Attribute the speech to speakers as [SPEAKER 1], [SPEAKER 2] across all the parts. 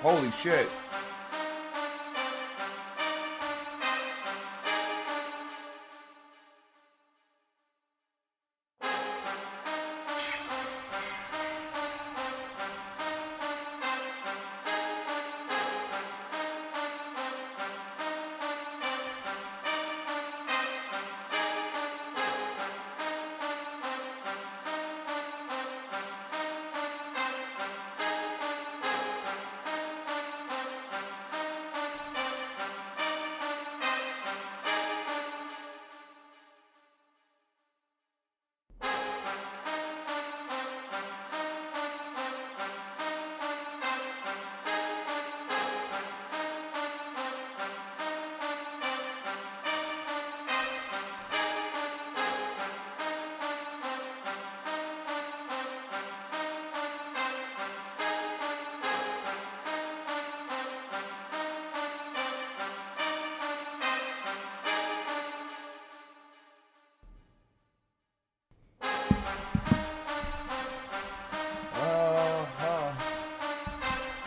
[SPEAKER 1] Holy shit.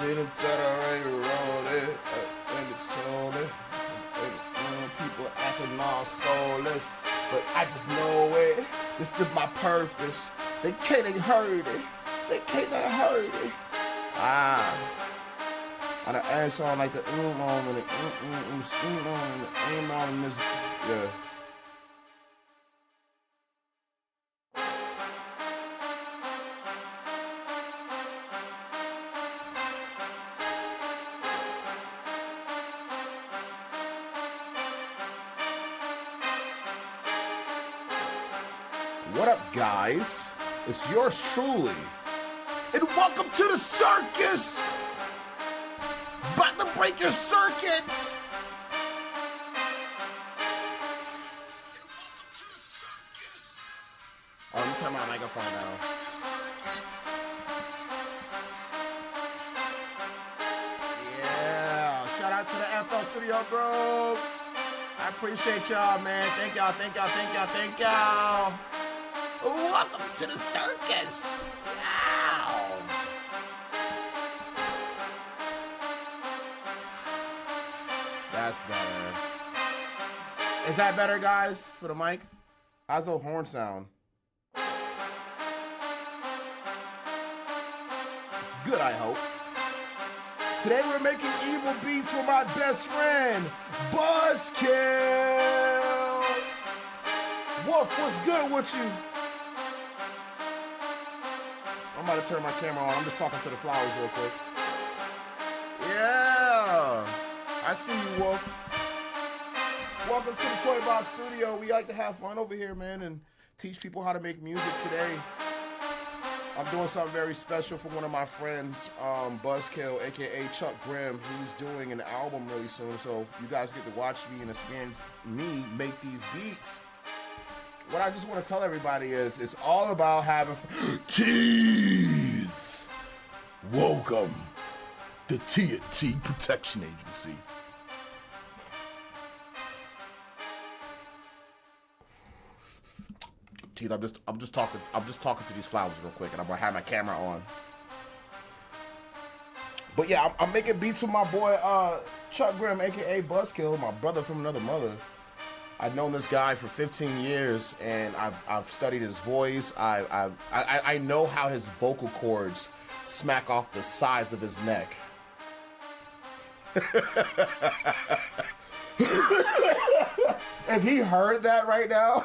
[SPEAKER 1] Didn't that already roll it, and it's sold it. People acting all soulless, but I just know it. This is my purpose. They can't hurt it. They can't hurt it. On the end song like the on and the on this, yeah. What up, guys? It's yours truly. And welcome to the circus! About to break your circuits! Oh, let me turn my microphone down. Yeah, shout out to the FL Studio Bros. I appreciate y'all, man. Thank y'all, thank y'all, thank y'all, thank y'all. Welcome to the circus! Wow! That's better. Is that better, guys, for the mic? How's the horn sound? Good, I hope. Today we're making evil beats for my best friend, BuzzKill! Wolf, what's good with you? I'm about to turn my camera on. I'm just talking to the flowers real quick. Yeah. I see you, Wolf. Welcome to the Toy Box Studio. We like to have fun over here, man, and teach people how to make music today. I'm doing something very special for one of my friends, BuzzKill, a.k.a. Chuck Grimm. He's doing an album really soon, so you guys get to watch me and experience me make these beats. What I just want to tell everybody is it's all about having teeth. Welcome to TNT Protection Agency. Teeth, I'm just talking to these flowers real quick, and I'm gonna have my camera on. But yeah, I'm making beats for my boy Chuck Grimm, aka BuzzKill, my brother from another mother. I've known this guy for 15 years, and I've studied his voice. I know how his vocal cords smack off the sides of his neck. If he heard that right now,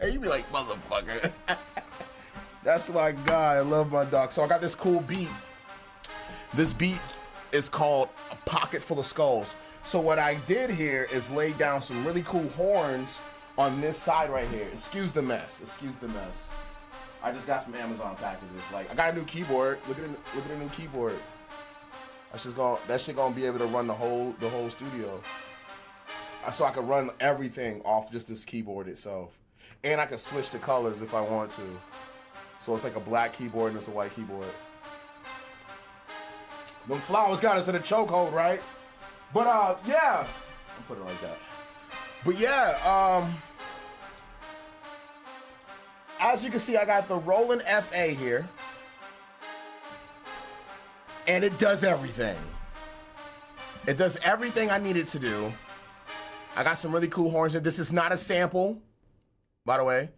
[SPEAKER 1] he'd be like, motherfucker. That's my guy. I love my dog. So I got this cool beat. This beat is called A Pocket Full of Skulls. So what I did here is lay down some really cool horns on this side right here. Excuse the mess. Excuse the mess. I just got some Amazon packages. Like, I got a new keyboard. Look at the new keyboard. That shit gonna be able to run the whole studio. So I can run everything off just this keyboard itself, and I can switch the colors if I want to. So it's like a black keyboard and it's a white keyboard. Them flowers got us in a chokehold, right? But yeah, I'll put it like that. But yeah, as you can see, I got the Roland FA here. And it does everything. It does everything I need it to do. I got some really cool horns. This is not a sample, by the way.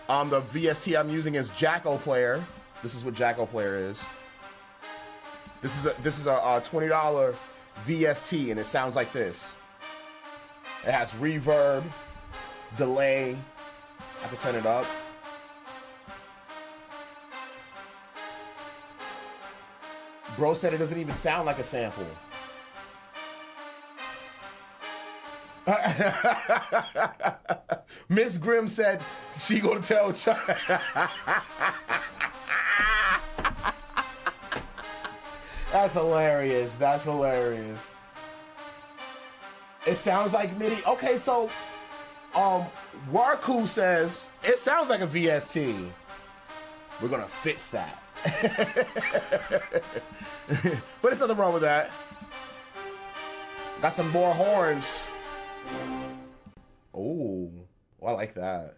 [SPEAKER 1] The VST I'm using is Jacko Player. This is what Jacko Player is. This is a $20 VST, and it sounds like this. It has reverb, delay. I can turn it up. Bro said it doesn't even sound like a sample. Miss Grimm said she gonna tell Chuck. That's hilarious. That's hilarious. It sounds like MIDI. Okay, so Warku says it sounds like a VST. We're gonna fix that. But there's nothing wrong with that. Got some more horns. Oh, I like that.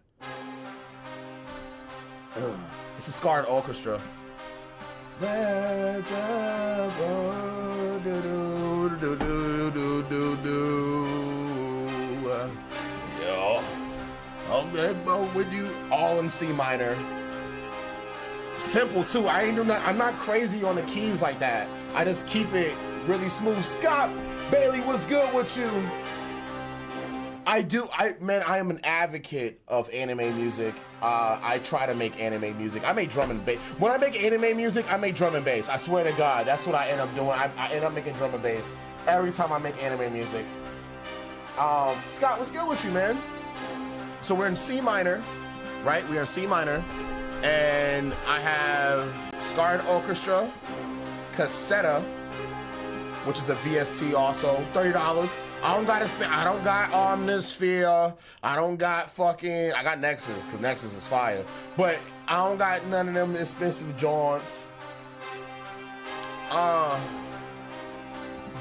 [SPEAKER 1] It's a scarred orchestra. Yo, okay, bro, with you all in C minor. Simple too. I'm not crazy on the keys like that. I just keep it really smooth. Scott Bailey, what's good with you? I am an advocate of anime music. I try to make anime music. I make drum and bass. When I make anime music, I make drum and bass. I swear to God, that's what I end up doing. I end up making drum and bass every time I make anime music. Scott, what's good with you, man? So we're in C minor, right? We are in C minor. And I have Scarred Orchestra, Cassetta, which is a VST also, $30. I don't gotta spend, I don't got Omnisphere, I don't got fucking, I got Nexus, because Nexus is fire. But I don't got none of them expensive joints.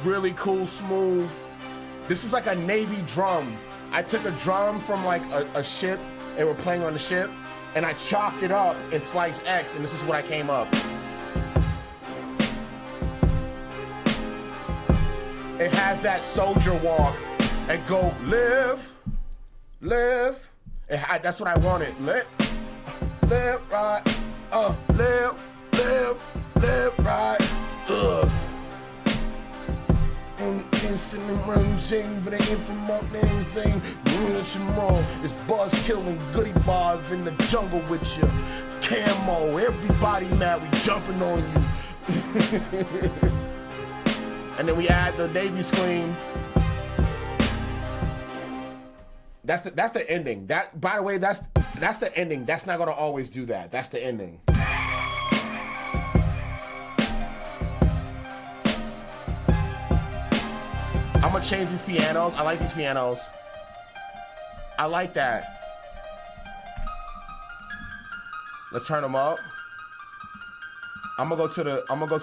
[SPEAKER 1] Really cool, smooth. This is like a Navy drum. I took a drum from like a ship, and we're playing on the ship, and I chopped it up in Slice X, and this is what I came up. It has that soldier walk and go live. That's what I wanted. Live right. Live right. It's BuzzKill and Goodbarz in the jungle with you. Camo, everybody mad, we jumping on you. And then we add the Navy scream. That's the ending. That, by the way, that's the ending. That's not gonna always do that. That's the ending. I'm gonna change these pianos. I like these pianos. I like that. Let's turn them up. I'm gonna go to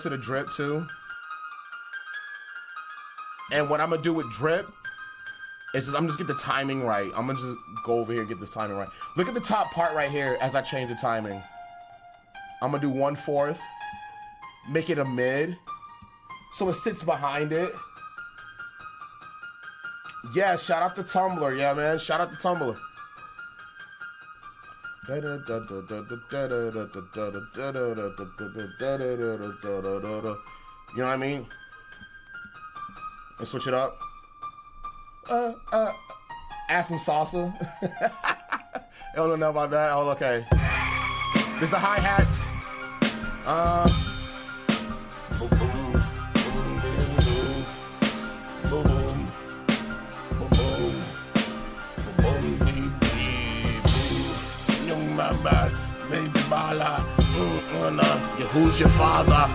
[SPEAKER 1] the drip too. And what I'm gonna do with drip is I'm just get the timing right. I'm gonna just go over here and get this timing right. Look at the top part right here as I change the timing. I'm gonna do 1/4, make it a mid, so it sits behind it. Yeah, shout out to Tumblr. Yeah, man, shout out to Tumblr. You know what I mean? And switch it up. Add some salsa. I don't know about that. Oh, okay. There's the hi-hats. Who's your father?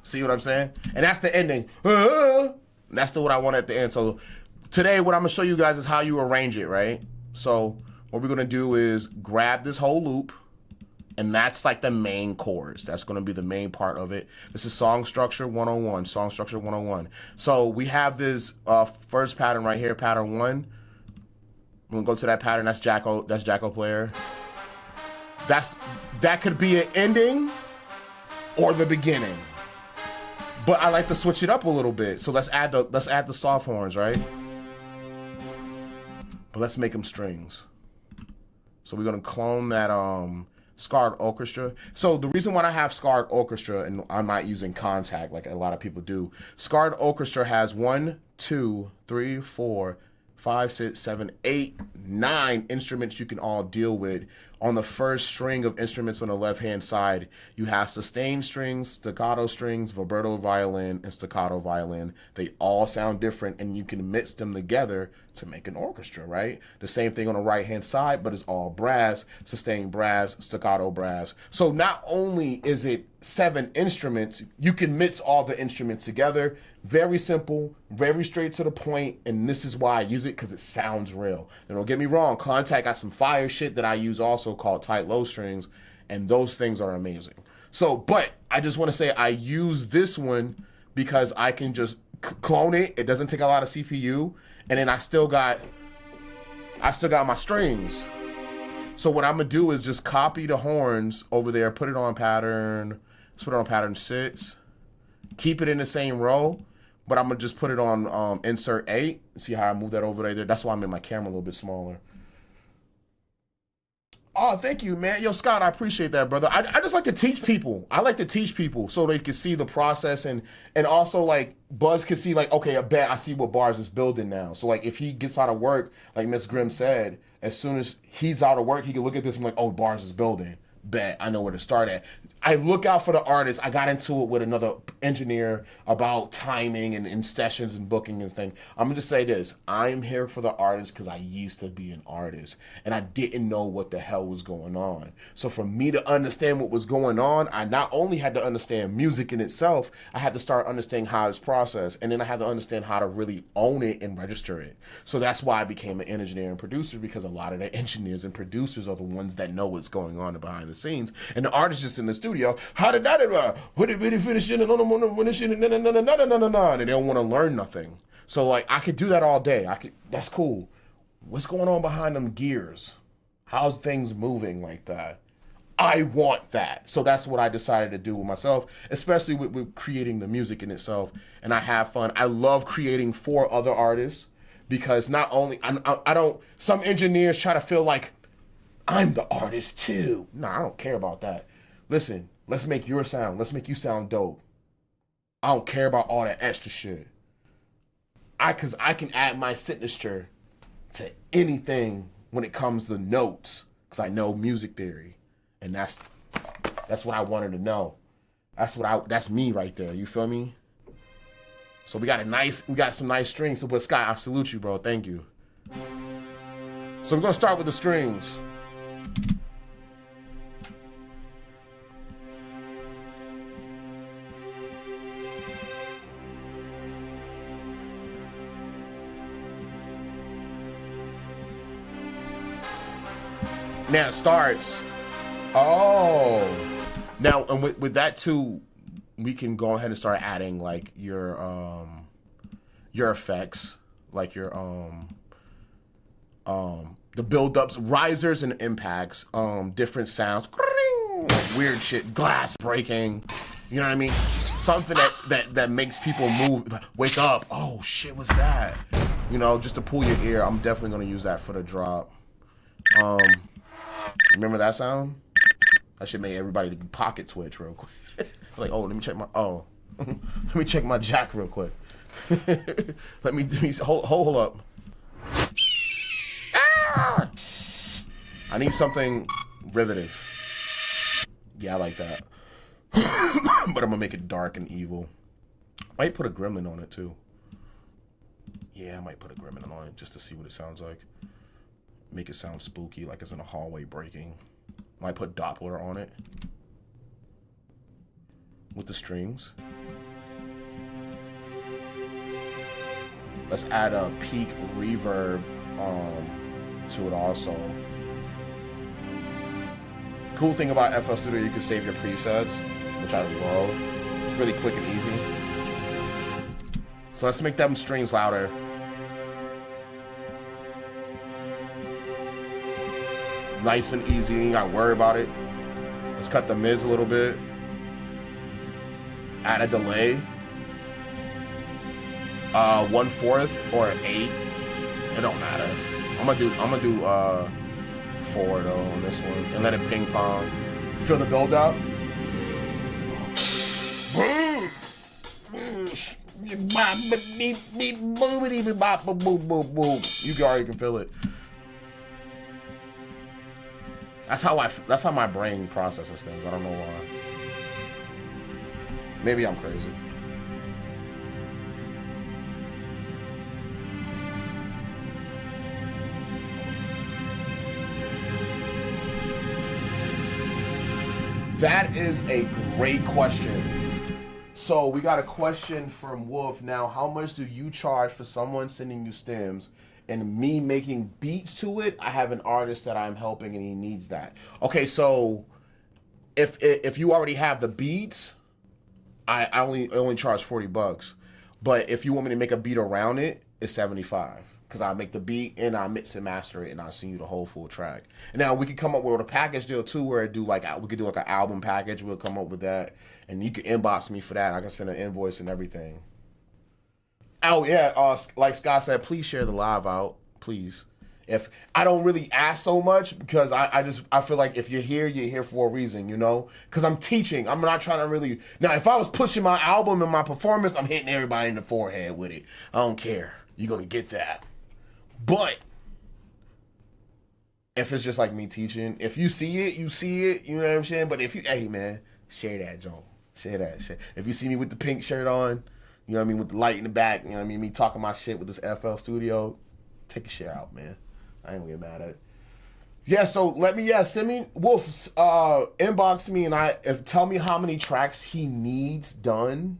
[SPEAKER 1] See what I'm saying? And that's the ending. That's what I want at the end. So today what I'm gonna show you guys is how you arrange it, right? So what we're gonna do is grab this whole loop, And that's like the main chords. That's going to be the main part of it. This is Song Structure 101. Song Structure 101. So we have this first pattern right here, pattern 1. We're going to go to that pattern. That's Jacko. That's Jacko player. That could be an ending or the beginning. But I like to switch it up a little bit. So let's add the soft horns, right? But let's make them strings. So we're going to clone that scarred orchestra. So the reason why I have scarred orchestra and I'm not using Contact like a lot of people do, scarred orchestra has 1, 2, 3, 4, 5, 6, 7, 8, 9 instruments you can all deal with. On the first string of instruments on the left-hand side, you have sustained strings, staccato strings, vibrato violin, and staccato violin. They all sound different, and you can mix them together to make an orchestra, right? The same thing on the right-hand side, but it's all brass, sustained brass, staccato brass. So not only is it 7 instruments, you can mix all the instruments together. Very simple, very straight to the point, and this is why I use it, because it sounds real. And don't get me wrong, Contact got some fire shit that I use also called tight low strings, and those things are amazing. So, but I just want to say I use this one because I can just clone it. It doesn't take a lot of CPU, and then I still got my strings. So what I'm gonna do is just copy the horns over there, put it on pattern. Let's put it on pattern 6. Keep it in the same row. But I'm going to just put it on insert 8. See how I move that over there? That's why I made my camera a little bit smaller. Oh, thank you, man. Yo, Scott, I appreciate that, brother. I just like to teach people. I like to teach people so they can see the process and also, like, Buzz can see, like, okay, I see what Barz is building now. So, like, if he gets out of work, like Miss Grimm said, as soon as he's out of work, he can look at this and be like, oh, Barz is building. Bet, I know where to start at. I look out for the artists. I got into it with another engineer about timing and sessions and booking and things. I'm going to say this. I'm here for the artists because I used to be an artist and I didn't know what the hell was going on. So for me to understand what was going on, I not only had to understand music in itself, I had to start understanding how it's processed, and then I had to understand how to really own it and register it. So that's why I became an engineer and producer, because a lot of the engineers and producers are the ones that know what's going on behind the scenes, and the artists just in the studio. How did that What did it finish in? And they don't want to learn nothing. So like I could do that all day. That's cool. What's going on behind them gears? How's things moving like that? I want that. So that's what I decided to do with myself, especially with creating the music in itself. And I have fun. I love creating for other artists because not only I don't. Some engineers try to feel like I'm the artist too. Nah, I don't care about that. Listen, let's make your sound. Let's make you sound dope. I don't care about all that extra shit. Cause I can add my signature to anything when it comes to notes, cause I know music theory, and that's what I wanted to know. That's me right there. You feel me? So we got some nice strings. So, but Scott, I salute you, bro. Thank you. So we're gonna start with the strings. Now it starts. Oh. Now, and with that too, we can go ahead and start adding like your effects, like your the build-ups, risers and impacts, different sounds, like weird shit, glass breaking, you know what I mean? Something that makes people move, wake up. Oh shit, what's that? You know, just to pull your ear. I'm definitely gonna use that for the drop. Remember that sound? That should make everybody pocket twitch real quick. Like, oh, let me check my let me check my jack real quick. let me hold up. Ah! I need something rivetive. Yeah, I like that. But I'm gonna make it dark and evil. Might put a gremlin on it too. Yeah, I might put a gremlin on it just to see what it sounds like. Make it sound spooky, like it's in a hallway breaking. Might put Doppler on it with the strings. Let's add a peak reverb to it also. Cool thing about FL Studio, you can save your presets, which I love. It's really quick and easy. So let's make them strings louder. Nice and easy, you ain't gotta worry about it. Let's cut the mids a little bit. Add a delay. 1/4 or an 8. It don't matter. I'm gonna do 4 though on this one and let it ping pong. Feel the build up. You already can feel it. That's how my brain processes things. I don't know why. Maybe I'm crazy. That is a great question. So we got a question from Wolf. Now, how much do you charge for someone sending you stems and me making beats to it? I have an artist that I'm helping and he needs that. Okay, so if you already have the beats, I only charge $40. But if you want me to make a beat around it, it's 75. Because I make the beat and I mix and master it and I send you the whole full track. And now we could come up with a package deal too, where we could do like an album package. We'll come up with that, and you can inbox me for that. I can send an invoice and everything. Oh yeah, like Scott said, please share the live out, please. If I don't really ask so much because I feel like if you're here for a reason, you know? Because I'm teaching. I'm not trying to really. Now, if I was pushing my album and my performance, I'm hitting everybody in the forehead with it. I don't care. You're gonna get that. But if it's just like me teaching, if you see it, you see it. You know what I'm saying? But if you, hey man, share that, Joe. Share that shit. If you see me with the pink shirt on, you know what I mean, with the light in the back, you know what I mean, me talking my shit with this FL Studio, take a share out, man. I ain't gonna get mad at it. Yeah, so send me Wolf, inbox me and tell me how many tracks he needs done.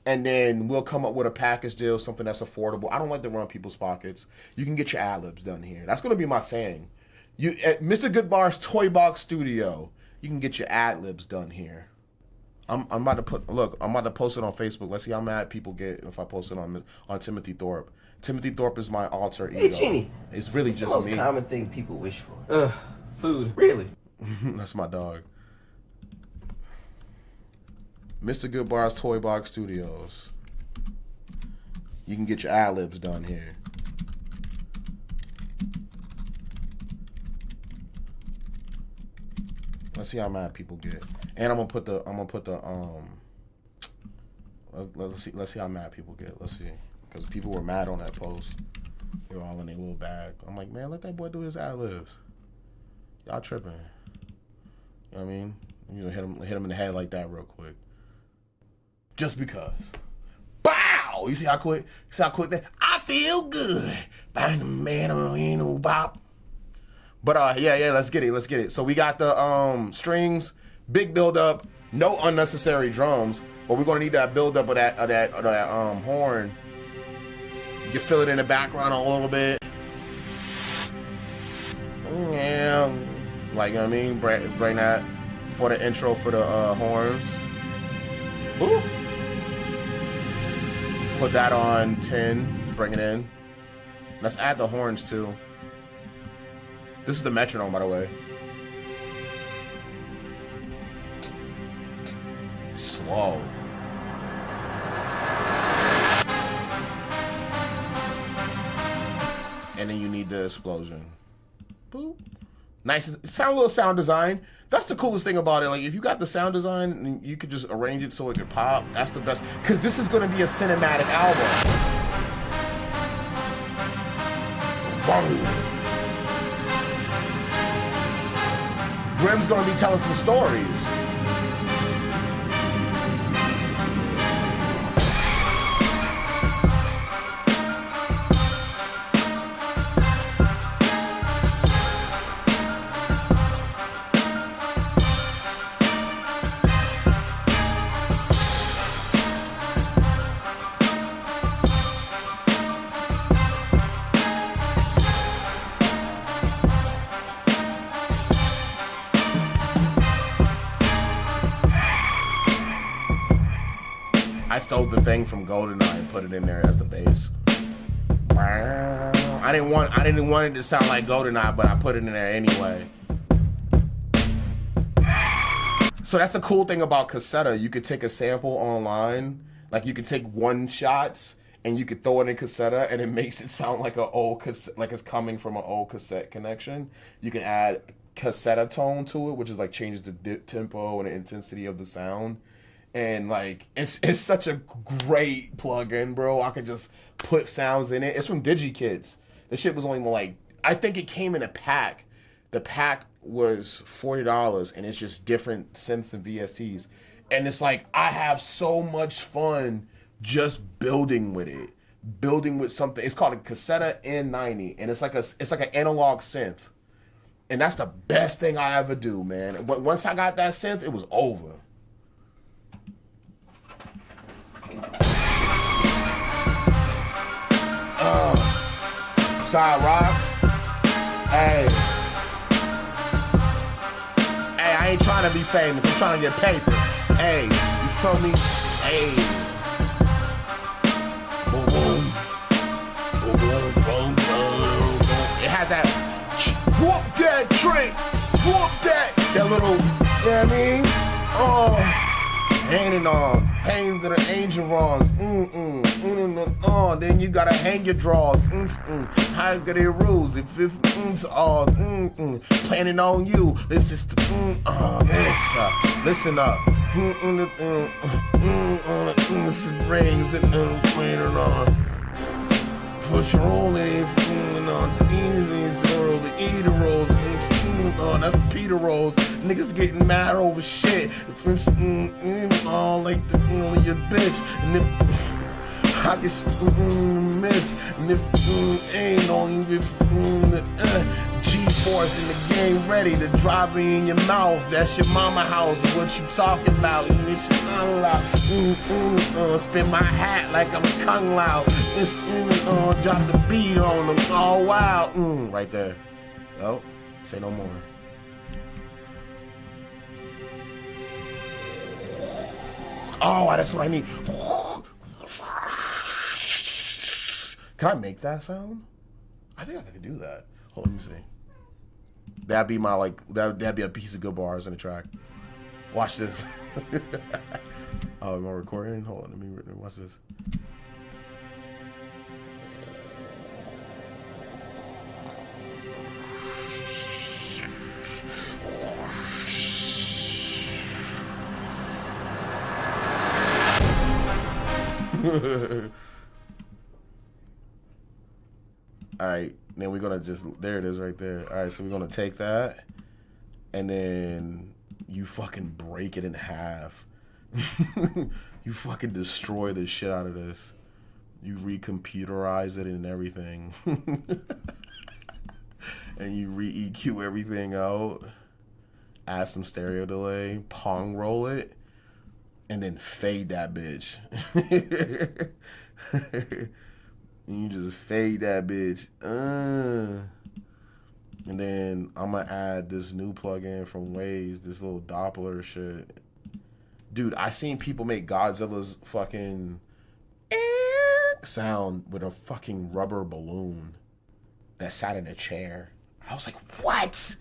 [SPEAKER 1] And then we'll come up with a package deal, something that's affordable. I don't like to run people's pockets. You can get your ad-libs done here. That's going to be my saying. You at Mr.Goodbarz Toy Box Studio, you can get your ad-libs done here. I'm about to post it on Facebook. Let's see how mad people get if I post it on Timothy Thorpe. Timothy Thorpe is my alter ego. Hey, Genie. It's really just me. What's the most common thing people wish for? Food. Really? That's my dog. Mr.Goodbarz Toy Box Studios. You can get your ad-libs done here. Let's see how mad people get. And I'm gonna put the let's see how mad people get. Let's see. Because people were mad on that post. They were all in their little bag. I'm like, man, let that boy do his ad-libs. Y'all tripping. You know what I mean? You know, hit him in the head like that real quick. Just because. Bow! You see how quick? You see how quick that? I feel good. Bang, man, ain't no bop. But yeah, let's get it. So we got the strings, big build up, no unnecessary drums, but we're gonna need that build up of that horn. You can feel it in the background a little bit. Yeah, like, you know what I mean, bring that for the intro for the horns. Ooh. Put that on 10, bring it in. Let's add the horns too. This is the metronome, by the way. Slow. And then you need the explosion. Boop. Nice, a little sound design. That's the coolest thing about it. Like, if you got the sound design, you could just arrange it so it could pop. That's the best. Because this is going to be a cinematic album. Grim's going to be telling some stories. I stole the thing from GoldenEye and put it in there as the bass. I didn't want it to sound like GoldenEye, but I put it in there anyway. So that's the cool thing about cassetta. You could take a sample online, like you could take one shots and you could throw it in cassetta, and it makes it sound like an old cassette, like it's coming from an old cassette connection. You can add cassetta tone to it, which is like changes the tempo and the intensity of the sound. And like it's such a great plugin, bro. I could just put sounds in it. It's from DigiKids. This shit was only like, I think it came in a pack. The pack was $40, and it's just different synths and VSTs. And it's like, I have so much fun just building with it, building with something. It's called a Cassetta N90, and it's like an analog synth. And that's the best thing I ever do, man. Once I got that synth, it was over. Side rock. Hey, I ain't trying to be famous. I'm trying to get paper. Hey, you feel me? Hey. Boom, boom. Boom, boom, boom, boom. It has that whoop that drink. Whoop that. That little, you know what I mean? Oh. Hanging on, hang to the angel runs. Then you gotta hang your drawers. How good it rules if it's all planning on you. This is the listen up. This rings and planning on. Push your own name on to these rolls, the eater rolls. That's the Peter rolls. Niggas getting mad over shit. All like your bitch. And if I get miss, and if ain't on you, G-Force in the game ready to drop me in your mouth. That's your mama house. What you talking about? And it's spin my hat like I'm Kung Lao. Drop the beat on them. Oh wow. Right there. Oh, say no more. Oh, that's what I need. Can I make that sound? I think I could do that. Hold on, let me see. That'd be my that'd be a piece of Goodbarz in the track. Watch this. Oh, am I recording? Hold on, let me watch this. All right, then we're gonna there it is right there. All right, so we're gonna take that and then you fucking break it in half. You fucking destroy the shit out of this. You recomputerize it and everything. And you re-EQ everything out. Add some stereo delay, pong roll it, and then fade that bitch. And you just fade that bitch. And then I'm gonna add this new plugin from Waves, this little Doppler shit. Dude, I seen people make Godzilla's fucking sound with a fucking rubber balloon that sat in a chair. I was like, what?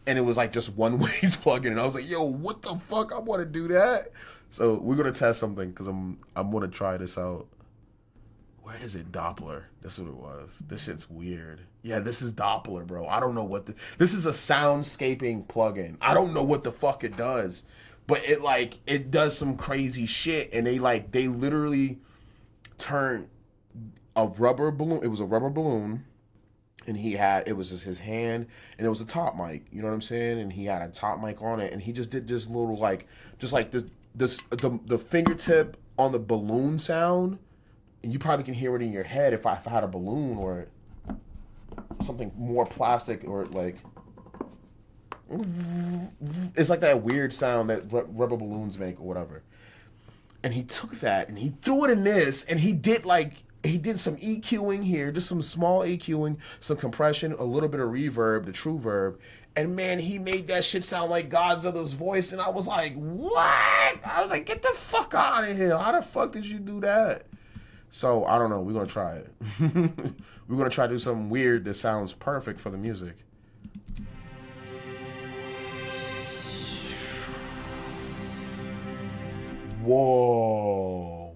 [SPEAKER 1] And it was like just one Waves plugin, and I was like, yo, what the fuck? I want to do that. So we're gonna test something because I'm gonna try this out. Where is it? Doppler. That's what it was. This shit's weird. Yeah, this is Doppler, bro. I don't know what this is a soundscaping plugin. I don't know what the fuck it does, but it does some crazy shit, and they literally turn a rubber balloon. It was a rubber balloon, and it was just his hand, and it was a top mic. You know what I'm saying? And he had a top mic on it, and he just did this little the fingertip on the balloon sound. And you probably can hear it in your head if I had a balloon or something more plastic, or it's like that weird sound that rubber balloons make or whatever. And he took that and he threw it in this, and he did some EQing here, just some small EQing, some compression, a little bit of reverb, the true verb, And man, he made that shit sound like Godzilla's voice, and I was like, what? I was like, get the fuck out of here. How the fuck did you do that? So, I don't know. We're going to try it. We're going to try to do something weird that sounds perfect for the music. Whoa.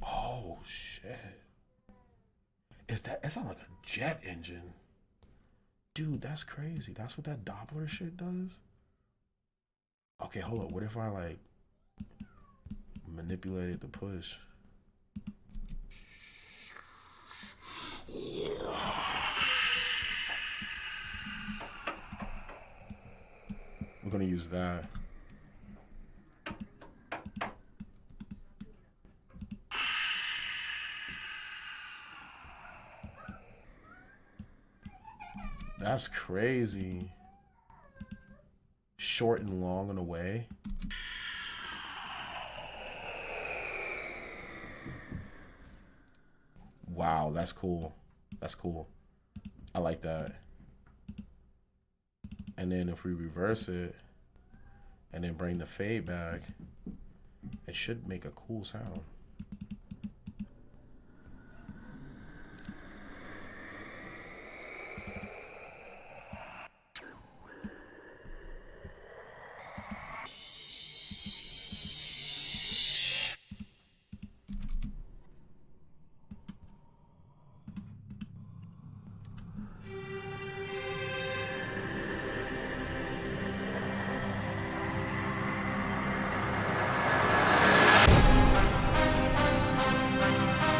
[SPEAKER 1] Oh, shit. It sounds like a jet engine. Dude, that's crazy. That's what that Doppler shit does? Okay, hold up. What if I, like, manipulated the push? We're gonna use that. That's crazy. Short and long in a way. Wow, that's cool. That's cool. I like that. And then if we reverse it and then bring the fade back, it should make a cool sound.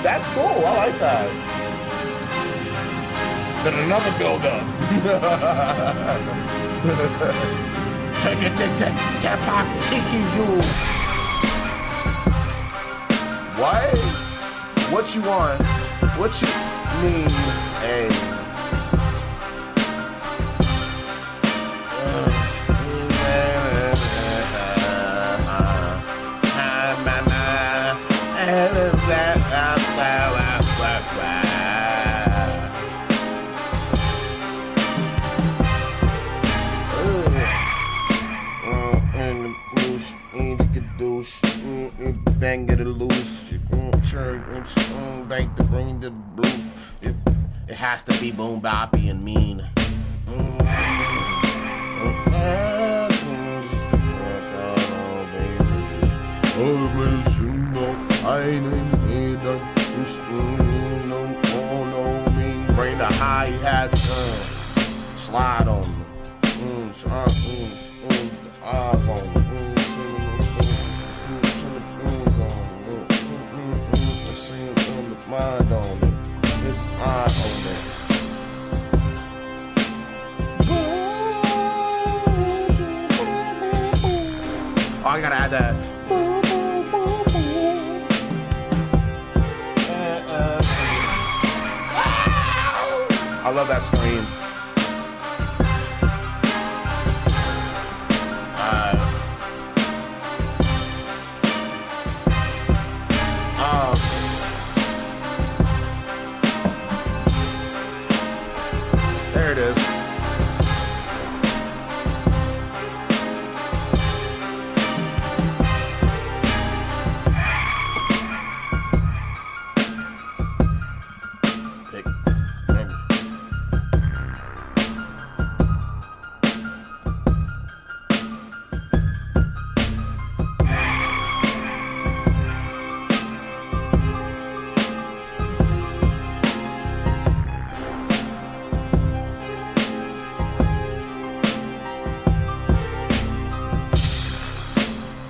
[SPEAKER 1] That's cool. I like that. Then another build up. What? What you want? What you mean? Hey. Bang it loose, bang the bring the blue. It has to be boom boppy and mean. Bring the high hats, slide on me. Eyes on me. Mind on it, this eye on it. Oh, I gotta add that. I love that scream. There it is.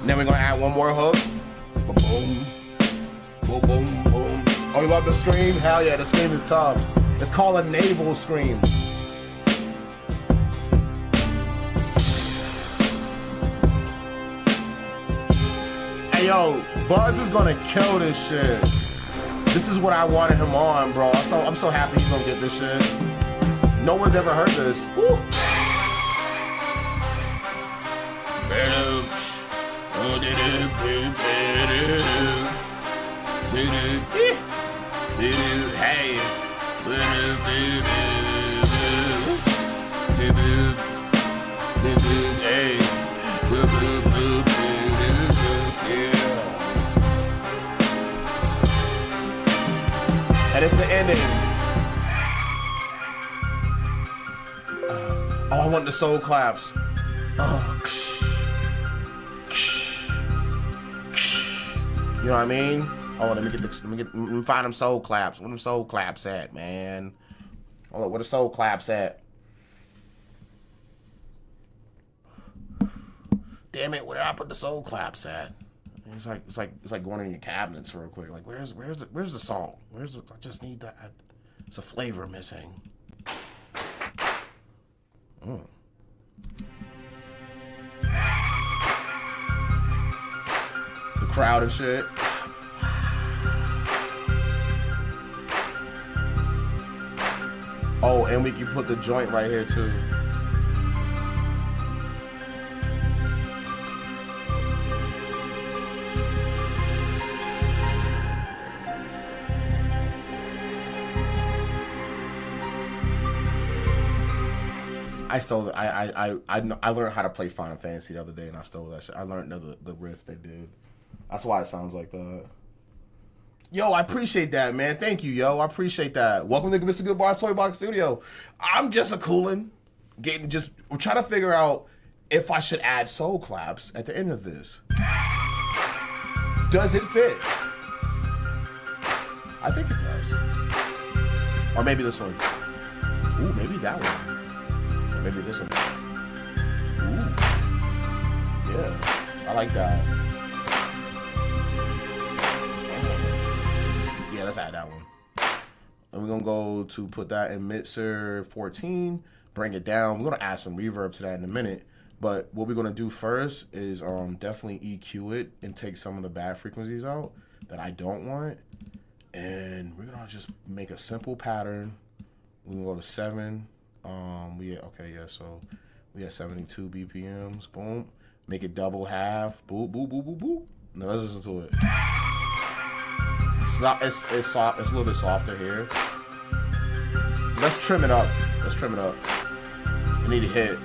[SPEAKER 1] Then we're gonna add one more hook. Boom, boom, boom, boom. Oh, you love the scream? Hell yeah, the scream is tough. It's called a navel scream. Hey yo, Buzz is gonna kill this shit. This is what I wanted him on, bro. I'm so happy he's gonna get this shit. No one's ever heard this. Woo. Hey. Hey. And it's the ending. Oh, I want the soul claps. Oh. You know what I mean? Oh, let me find them soul claps. Where them soul claps at, man? Hold on, where the soul claps at? Damn it, where did I put the soul claps at? It's like going in your cabinets real quick. Like, where's the salt? I just need that. It's a flavor missing. Mm. The crowd and shit. Oh, and we can put the joint right here too. I learned how to play Final Fantasy the other day, and I stole that shit. I learned the riff they did. That's why it sounds like that. Yo, I appreciate that, man. Thank you, yo. I appreciate that. Welcome to Mr.Goodbarz Toy Box Studio. I'm just a coolin'. We're trying to figure out if I should add soul claps at the end of this. Does it fit? I think it does. Or maybe this one. Ooh, maybe that one. Or maybe this one. Ooh. Yeah, I like that. Yeah, let's add that one. And we're gonna go to put that in mixer 14, bring it down. We're gonna add some reverb to that in a minute. But what we're gonna do first is definitely EQ it and take some of the bad frequencies out that I don't want. And we're gonna just make a simple pattern. We can go to 7. So we at 72 BPMs. Boom. Make it double half. Boop, boop, boop, boop, boop. Now let's listen to it. It's soft. It's a little bit softer here. Let's trim it up. I need a hit.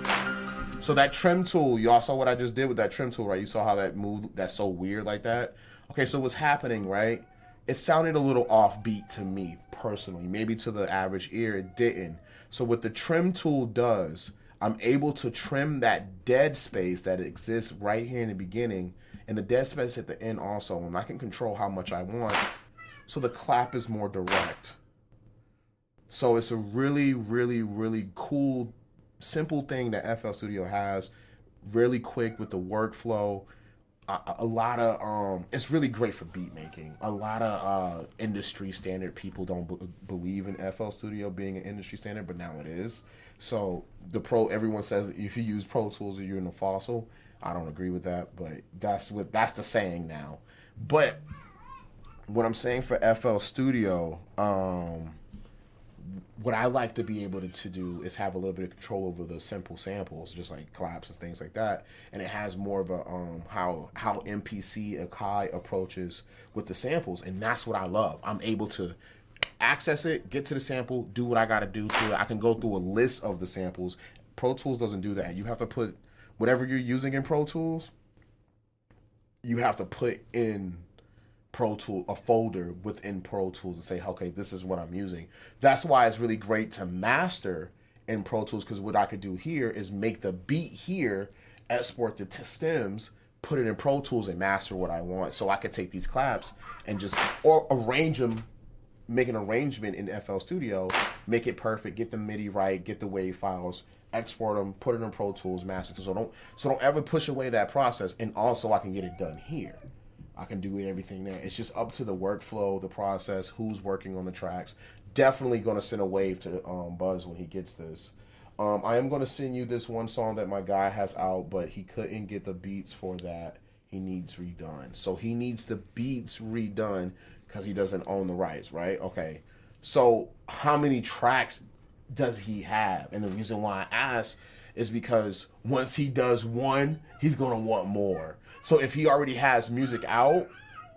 [SPEAKER 1] So that trim tool, y'all saw what I just did with that trim tool, right? You saw how that moved. That's so weird like that. Okay, so what's happening, right? It sounded a little offbeat to me personally. Maybe to the average ear, it didn't. So what the trim tool does, I'm able to trim that dead space that exists right here in the beginning and the dead space at the end also. And I can control how much I want. So the clap is more direct. So it's a really, really, really cool, simple thing that FL Studio has. Really quick with the workflow. A lot of it's really great for beat making. A lot of industry standard people don't believe in FL Studio being an industry standard, but now it is. So everyone says if you use Pro Tools you're in a fossil. I don't agree with that, but that's the saying now. But what I'm saying for FL Studio, what I like to be able to do is have a little bit of control over the simple samples, just like claps and things like that. And it has more of a how MPC Akai approaches with the samples, and that's what I love. I'm able to access it, get to the sample, do what I got to do to it. I can go through a list of the samples. Pro Tools doesn't do that. You have to put whatever you're using in Pro Tools, you have to put in Pro Tool, a folder within Pro Tools and say, okay, this is what I'm using. That's why it's really great to master in Pro Tools, because what I could do here is make the beat here, export the stems, put it in Pro Tools and master what I want. So I could take these claps and just, or arrange them, make an arrangement in FL Studio, make it perfect, get the MIDI right, get the wave files, export them, put it in Pro Tools, master. So don't ever push away that process. And also I can get it done here. I can do everything there. It's just up to the workflow, the process, who's working on the tracks. Definitely going to send a wave to Buzz when he gets this. I am going to send you this one song that my guy has out, but he couldn't get the beats for that. He needs redone. So he needs the beats redone because he doesn't own the rights, right? Okay. So how many tracks does he have? And the reason why I ask is because once he does one, he's going to want more. So if he already has music out,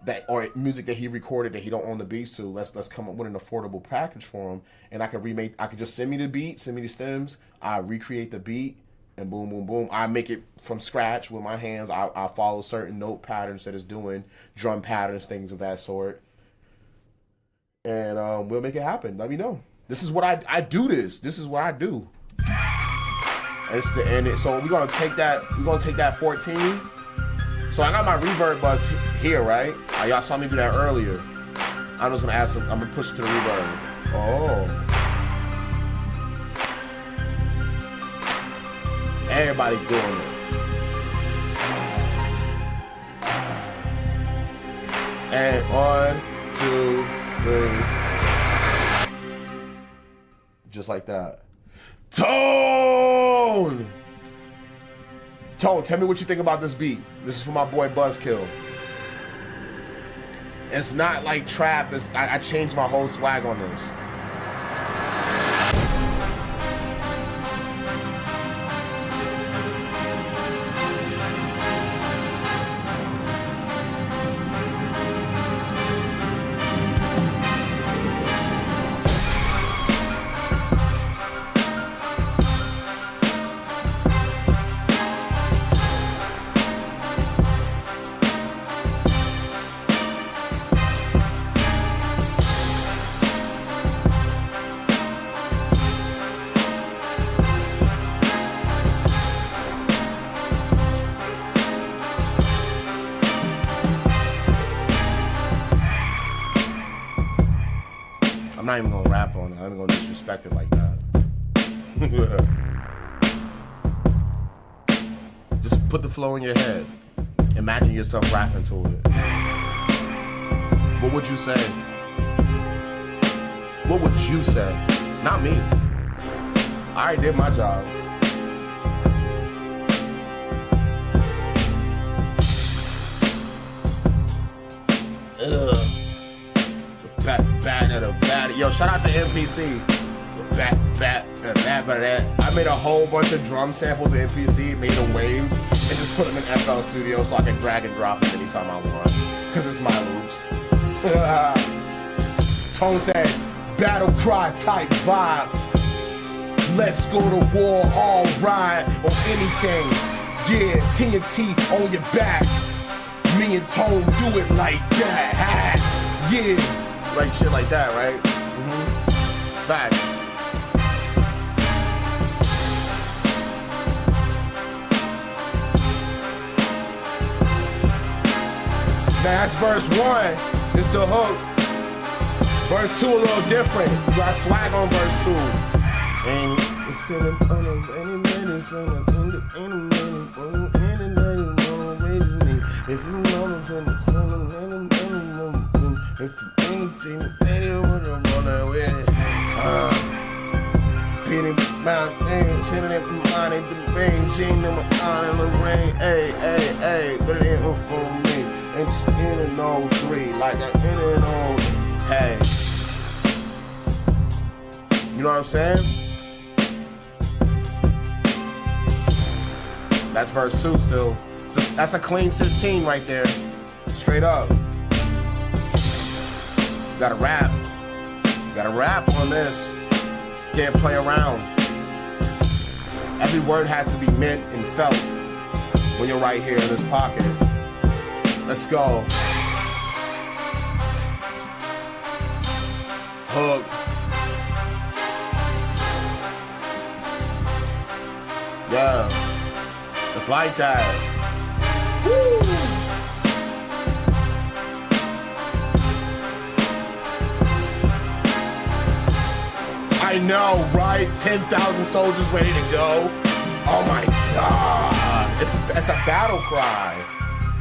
[SPEAKER 1] that or music that he recorded that he don't own the beats to. Let's come up with an affordable package for him, and I could just send me the beat, send me the stems. I recreate the beat, and boom, boom, boom. I make it from scratch with my hands. I follow certain note patterns that it's doing, drum patterns, things of that sort, and we'll make it happen. Let me know. This is what I do. This is what I do. And it's the end. So we're gonna take that. We're gonna take that 14. So I got my reverb bus here, right? Y'all saw me do that earlier. I'm just gonna ask them. I'm gonna push it to the reverb. Oh. Everybody doing it. And 1, 2, 3. Just like that. Tone! Tone, tell me what you think about this beat. This is for my boy BuzzKill. It's not like trap. I changed my whole swag on this. I'm not even gonna rap on it. I'm gonna disrespect it like that. Just put the flow in your head. Imagine yourself rapping to it. What would you say? What would you say? Not me. I already did my job. Ugh. Bad. Yo, shout out to MPC. I made a whole bunch of drum samples in MPC, made them waves, and just put them in FL Studio so I can drag and drop them anytime I want. Because it's my loops. Tone said, battle cry type vibe. Let's go to war, all right, or anything. Yeah, TNT on your back. Me and Tone do it like that. Yeah. Like shit like that, right? Back. Now that's verse 1. It's the hook. Verse 2 a little different. You got swag on verse 2. And if you know if anything, anyone to run away. Beating my thing, chilling at the money, the rain, chain in my on in the rain. Hey, but it ain't for me. And just in and on 3, like an in and on. Hey. You know what I'm saying? That's verse 2 still. So that's a clean 16 right there. Straight up. Gotta rap. Gotta rap on this. Can't play around. Every word has to be meant and felt when you're right here in this pocket. Let's go. Hook. Yeah. It's like that. Woo! I know, right? 10,000 soldiers ready to go. Oh my God. It's a battle cry.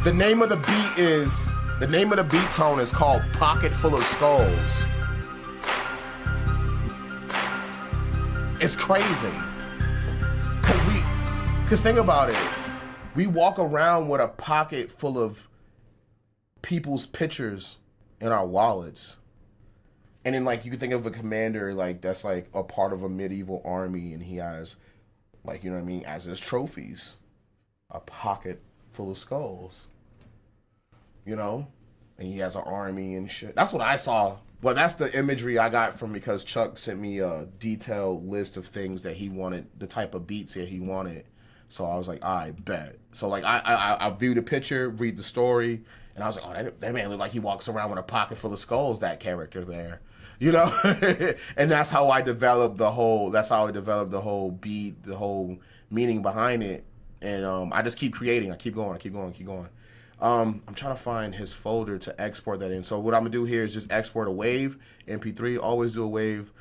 [SPEAKER 1] The name of the beat tone is called Pocket Full of Skulls. It's crazy. Cause think about it. We walk around with a pocket full of people's pictures in our wallets. And then, like, you can think of a commander, like, that's, like, a part of a medieval army, and he has, like, you know what I mean, as his trophies, a pocket full of skulls. You know? and he has an army and shit. That's what I saw. Well, that's the imagery I got from, because Chuck sent me a detailed list of things that he wanted, the type of beats that he wanted. So I was like, I bet. So like I viewed the picture, read the story, and I was like, oh, that man look like he walks around with a pocket full of skulls. That character there, you know. And that's how I developed the whole. That's how I developed the whole beat, the whole meaning behind it. And I just keep creating. I keep going. I'm trying to find his folder to export that in. So what I'm gonna do here is just export a wave, MP3. Always do a wave,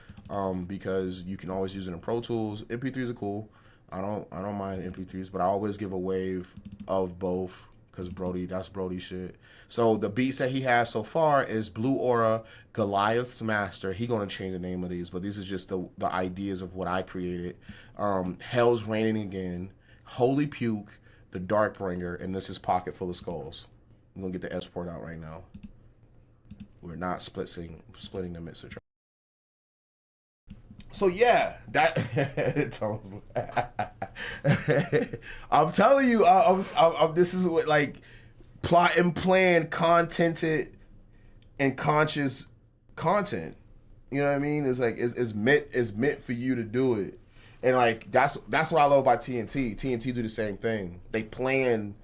[SPEAKER 1] because you can always use it in Pro Tools. MP3s are cool. I don't mind MP3s, but I always give a wave of both, because that's Brody shit. So the beats that he has so far is Blue Aura, Goliath's Master. He gonna change the name of these, but these are just the ideas of what I created. Hell's Raining Again, Holy Puke, The Darkbringer, and this is Pocket Full of Skulls. I'm gonna get the export out right now. We're not splitting the mixer track. So yeah, that I'm telling you, this is what, like, plot and plan, contented, and conscious content. You know what I mean? It's like it's meant for you to do it. And like that's what I love about TNT. TNT do the same thing. They plan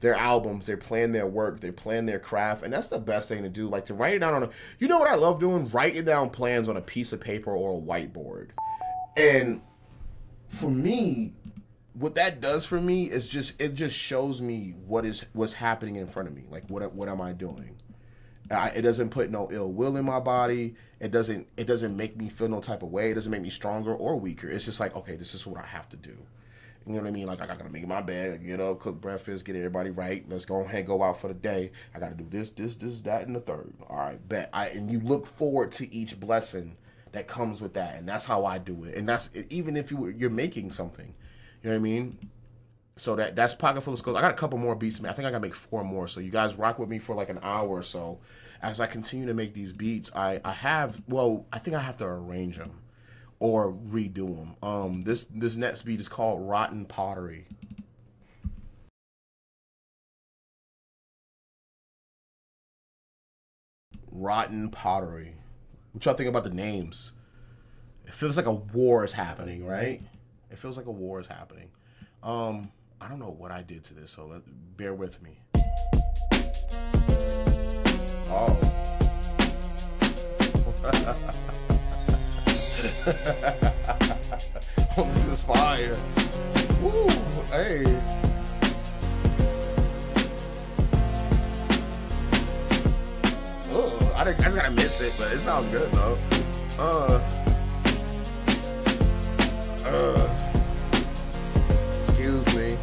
[SPEAKER 1] their albums, they plan their work, they plan their craft, and that's the best thing to do. Like to write it down on a, you know what I love doing? Writing down plans on a piece of paper or a whiteboard. And for me, what that does for me is it just shows me what's happening in front of me. Like what am I doing? It doesn't put no ill will in my body. It doesn't make me feel no type of way. It doesn't make me stronger or weaker. It's just like, okay, this is what I have to do. You know what I mean? Like, I gotta make my bed, get up, cook breakfast, get everybody right. Let's go ahead, go out for the day. I gotta do this, that, and the third. All right, bet. And you look forward to each blessing that comes with that, and that's how I do it. And that's even if you're making something. You know what I mean? So that's Pocket Full of Skulls. I got a couple more beats. I think I gotta make 4 more. So you guys rock with me for like an hour or so as I continue to make these beats. I think I have to arrange them or redo them. This next beat is called Rotten Pottery. Rotten Pottery. What y'all think about the names? It feels like a war is happening, right? It feels like a war is happening. I don't know what I did to this, so bear with me. Oh. Oh, this is fire. Woo, hey. Oh, I just gotta miss it, but it sounds good though. Excuse me.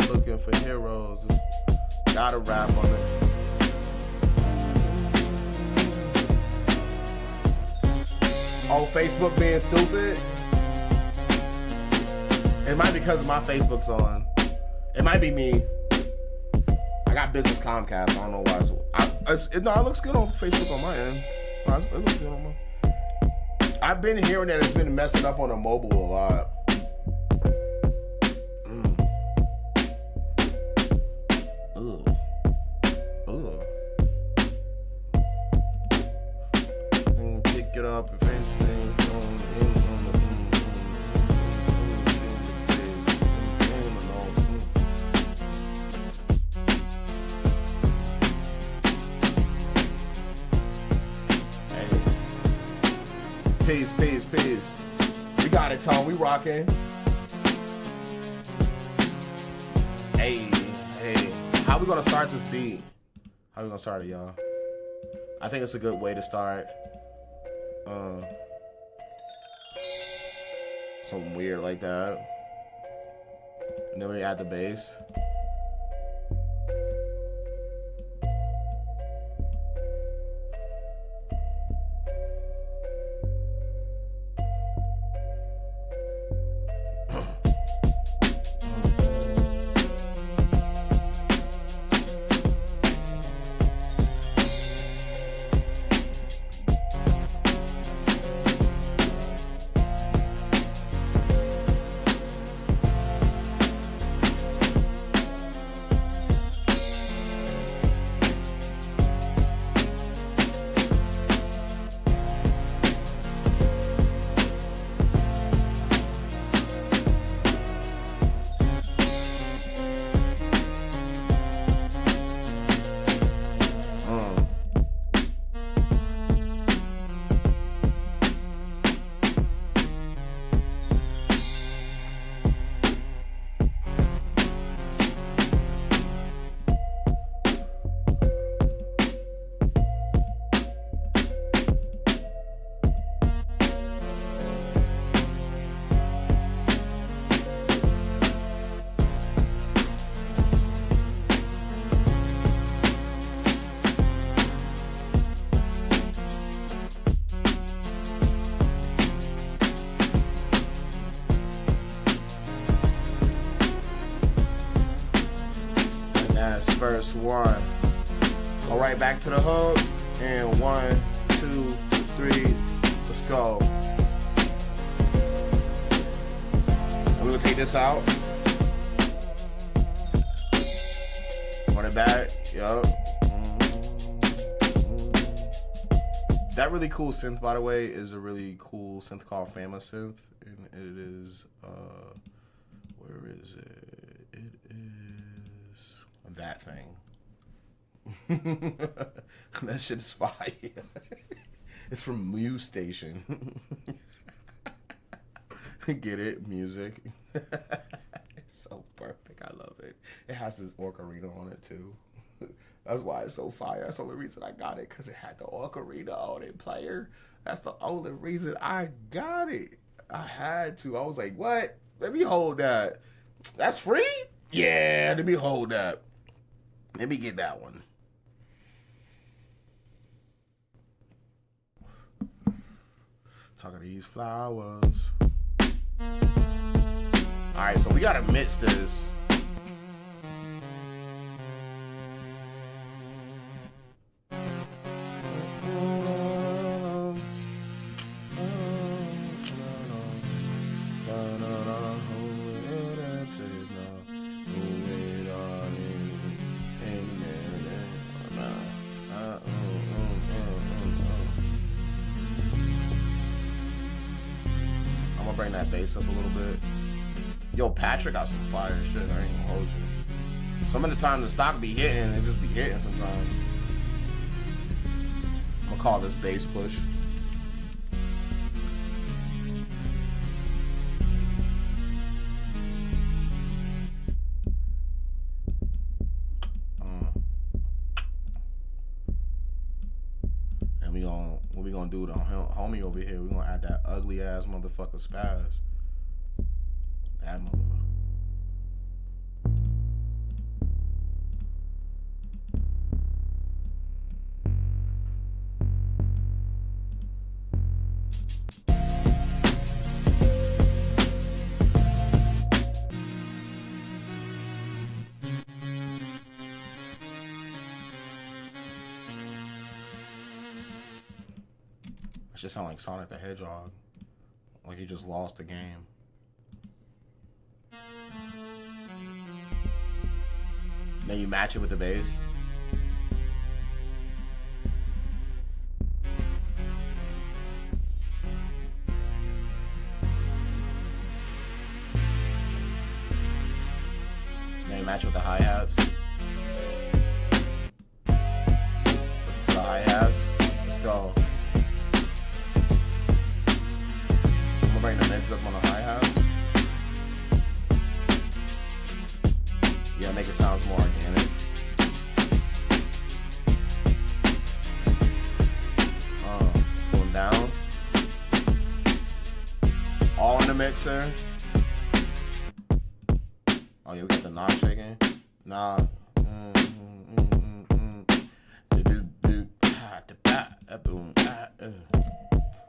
[SPEAKER 1] Looking for heroes. Gotta rap on it. Oh, Facebook being stupid? It might be because my Facebook's on. It might be me. I got business Comcast. I don't know why. It looks good on Facebook on my end. It looks good on my. I've been hearing that it's been messing up on the mobile a lot. Pick it up if anything. Peace. We got it, Tom. We rocking. Hey. How we gonna start this beat? How we gonna start it, y'all? I think it's a good way to start. Something weird like that. And then we add the bass. 1. Go right back to the hook. And 1, 2, 3. Let's go. And we're gonna take this out. Run it back. Yup. That really cool synth, by the way, is a really cool synth called Fama Synth, and it is where is it? It is that thing. That shit's fire. It's from Muse Station. Get it? Music. It's so perfect. I love it. It has this ocarina on it too. That's why it's so fire. That's the only reason I got it, because it had the ocarina on it, player. That's the only reason I got it. I had to. I was like, what? Let me hold that. That's free? Yeah, let me hold that. Let me get that one. Talking to these flowers. Alright, so we gotta mix this. Bring that bass up a little bit. Yo, Patrick got some fire shit. I ain't gonna hold you. Some of the time the stock be hitting, it just be hitting sometimes. I'm gonna call this bass push. What we gonna do to homie over here? We gonna add that ugly ass motherfucker spaz. That motherfucker. It just sound like Sonic the Hedgehog. Like he just lost the game. Then you match it with the bass. Then you match it with the hi-hats. Listen to the hi-hats. Let's go. Bring the mids up on the hi-hats. Yeah, make it sound more organic. Going down. All in the mixer. Oh yeah, we got the knob shaking. Nah.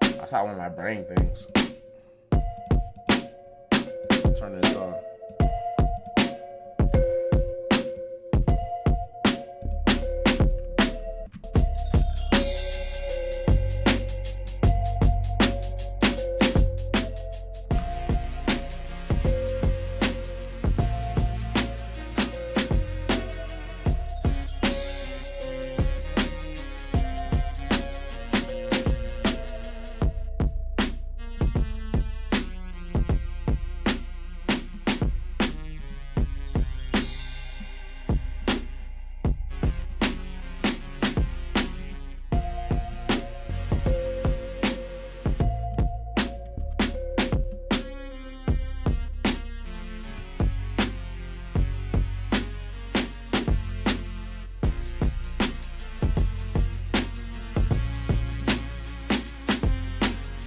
[SPEAKER 1] That's how one of my brain thinks. Turn this on.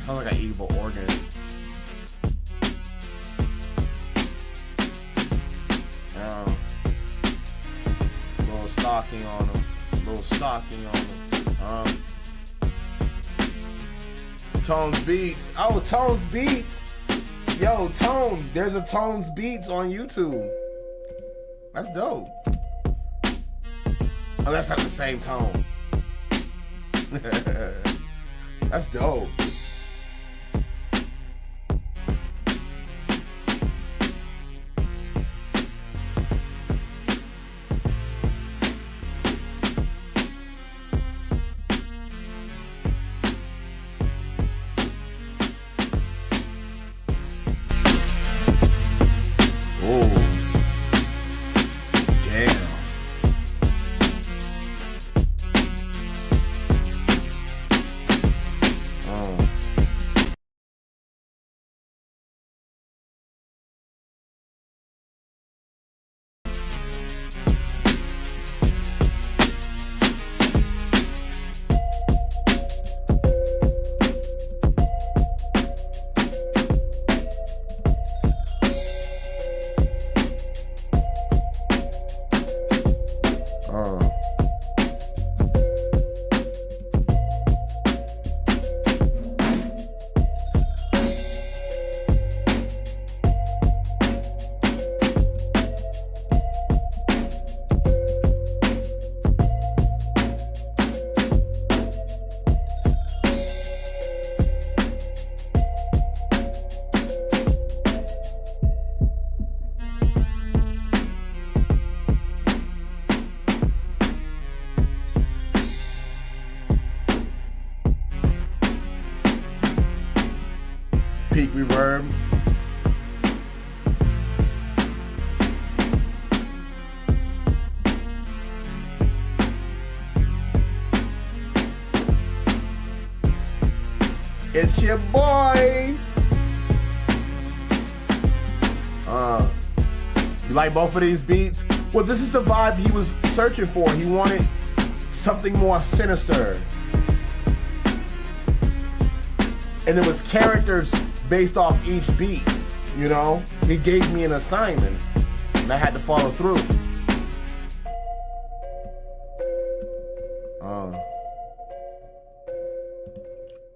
[SPEAKER 1] Sounds like an evil organ. Little stocking on them. Little stocking on them. Tones Beats. Oh, Tones Beats. Yo, Tone. There's a Tones Beats on YouTube. That's dope. Oh, that's not the same tone. That's dope. Peak reverb. It's your boy. You like both of these beats? Well, this is the vibe he was searching for. He wanted something more sinister. And it was characters based off each beat, you know? He gave me an assignment, and I had to follow through.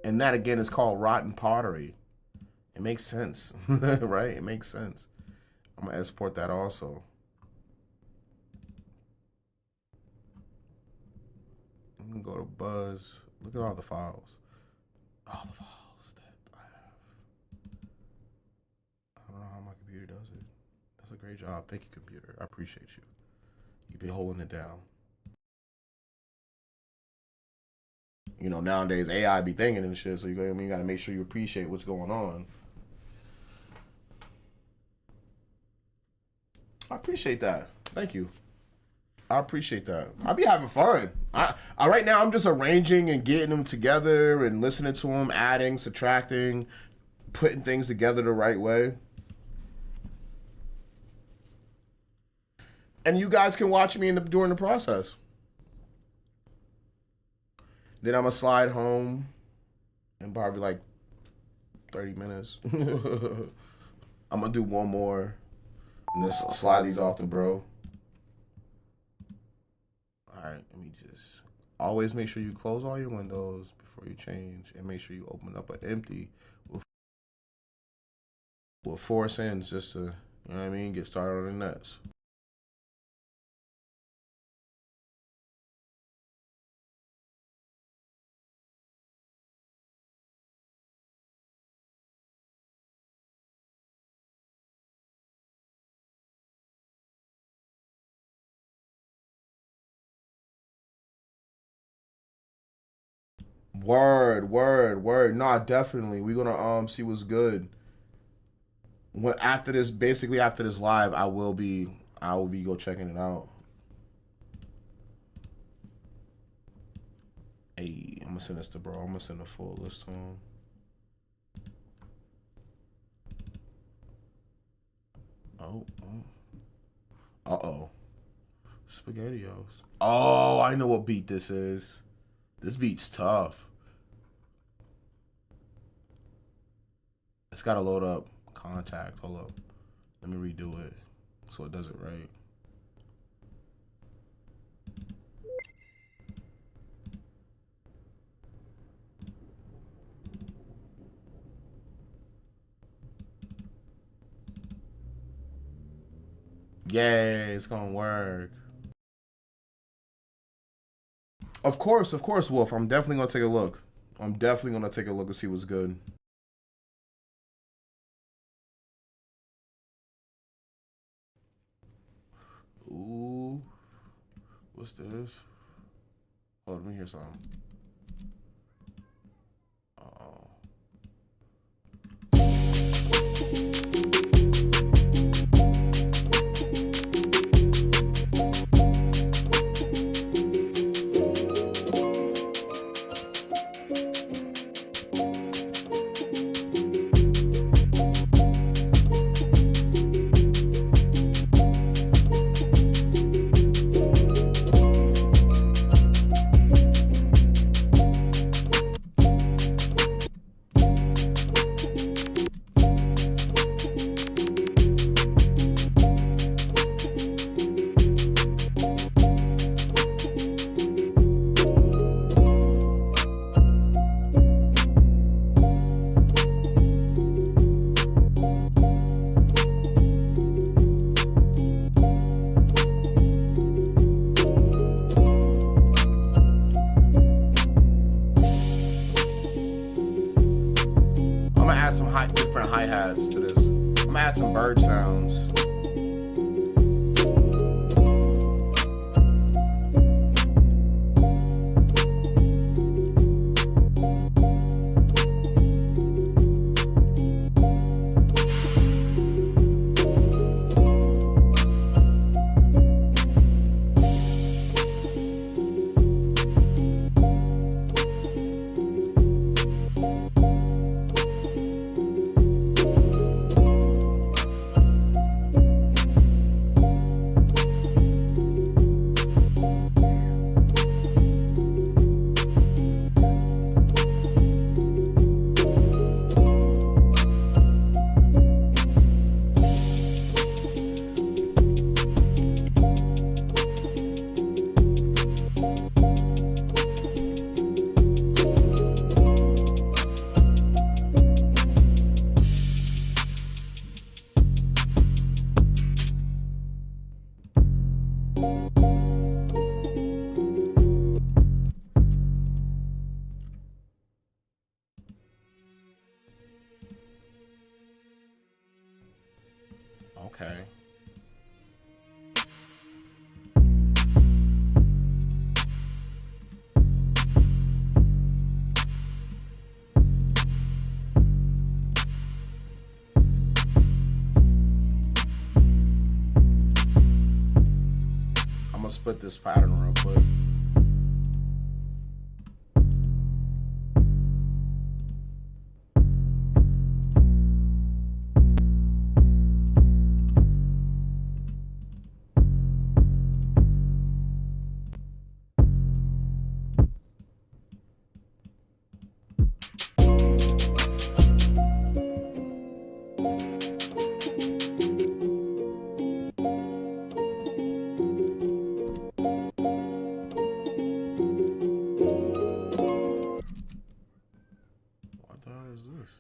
[SPEAKER 1] And that, again, is called Rotten Pottery. It makes sense, right? It makes sense. I'm going to export that also. I'm going to go to Buzz. Look at all the files. All the files that I have. I don't know how my computer does it. That's a great job. Thank you, computer. I appreciate you. You've been holding it down. You know, nowadays AI be thinking and shit, so you got to make sure you appreciate what's going on. I appreciate that. Thank you. I appreciate that. I be having fun. I right now I'm just arranging and getting them together and listening to them, adding, subtracting, putting things together the right way. And you guys can watch me during the process. Then I'm gonna slide home in probably like 30 minutes. I'm gonna do one more and then slide these off to bro. Alright, let me just always make sure you close all your windows before you change, and make sure you open up an empty with 4 ends just to, you know what I mean, get started on the nets. Word, word, word. Nah, definitely. We're gonna see what's good. When after this, basically after this live, I will be go checking it out. Hey, I'm gonna send this to bro. I'm gonna send a full list to him. Uh-oh. SpaghettiOs. Oh, I know what beat this is. This beat's tough. It's gotta load up contact. Hold up. Let me redo it so it does it right. Yay, it's gonna work. Of course, Wolf. I'm definitely gonna take a look. I'm definitely gonna take a look and see what's good. Ooh, what's this? Hold on, let me hear something. Oh. I'm gonna add some different hi-hats to this. I'm gonna add some bird sounds. Okay. I'm gonna split this pattern real quick. What the hell is this?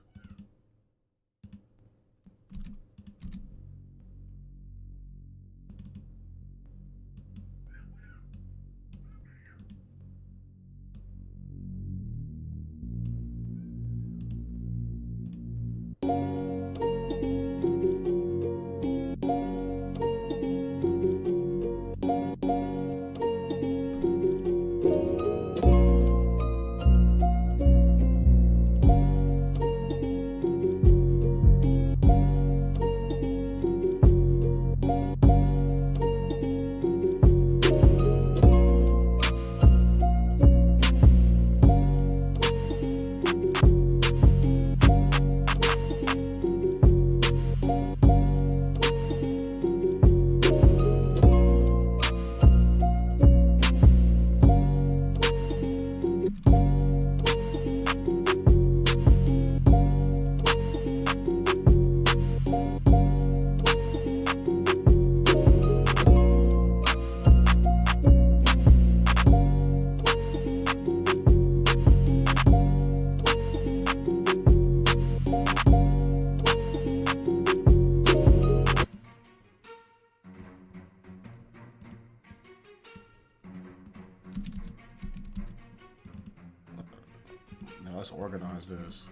[SPEAKER 1] Now let's organize this.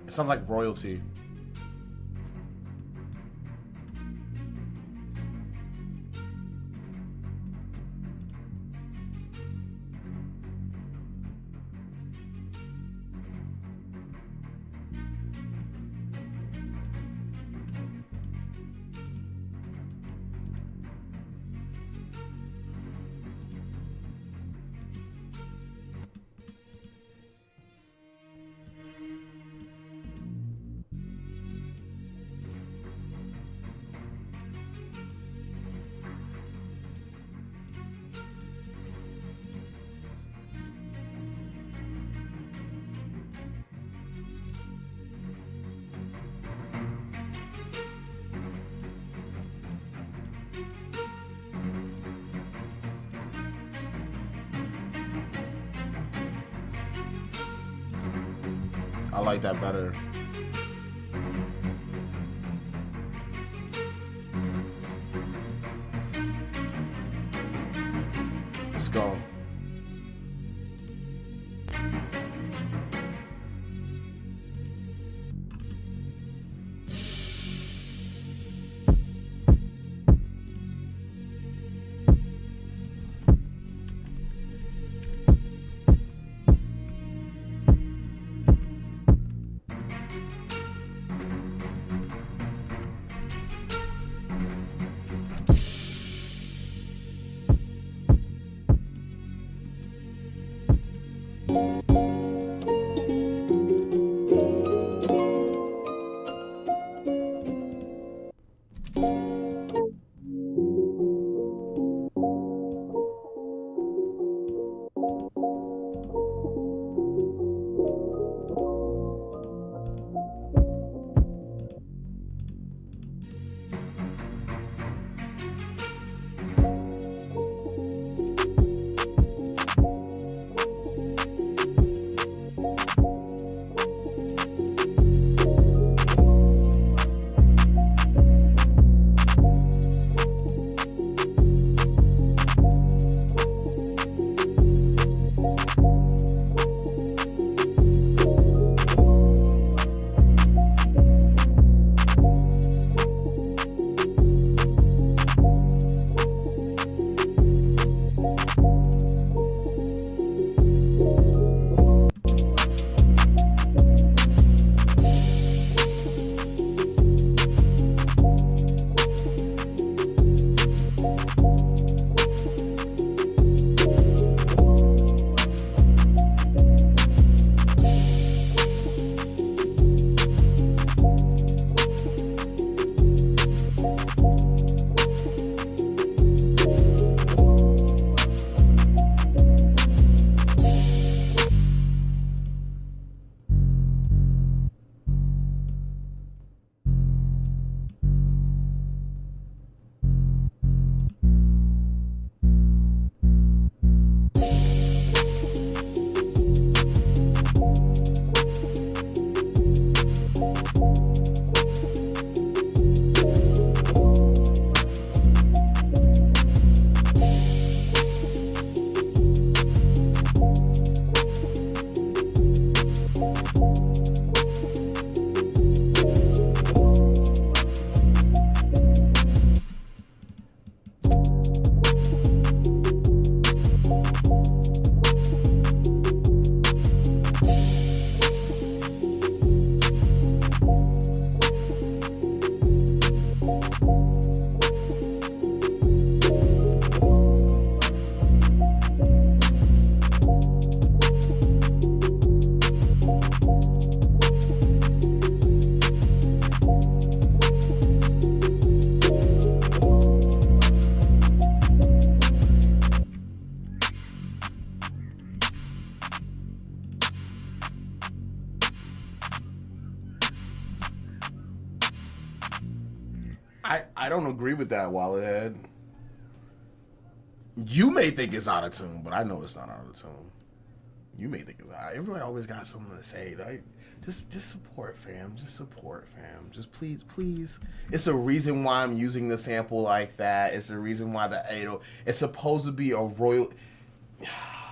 [SPEAKER 1] It sounds like royalty. I like that better. Let's go. I don't agree with that, Wallethead. You may think it's out of tune, but I know it's not out of tune. You may think everybody always got something to say. Like, just support, fam. Just support, fam. Just please. It's a reason why I'm using the sample like that. It's the reason why the 808. It's supposed to be a royal.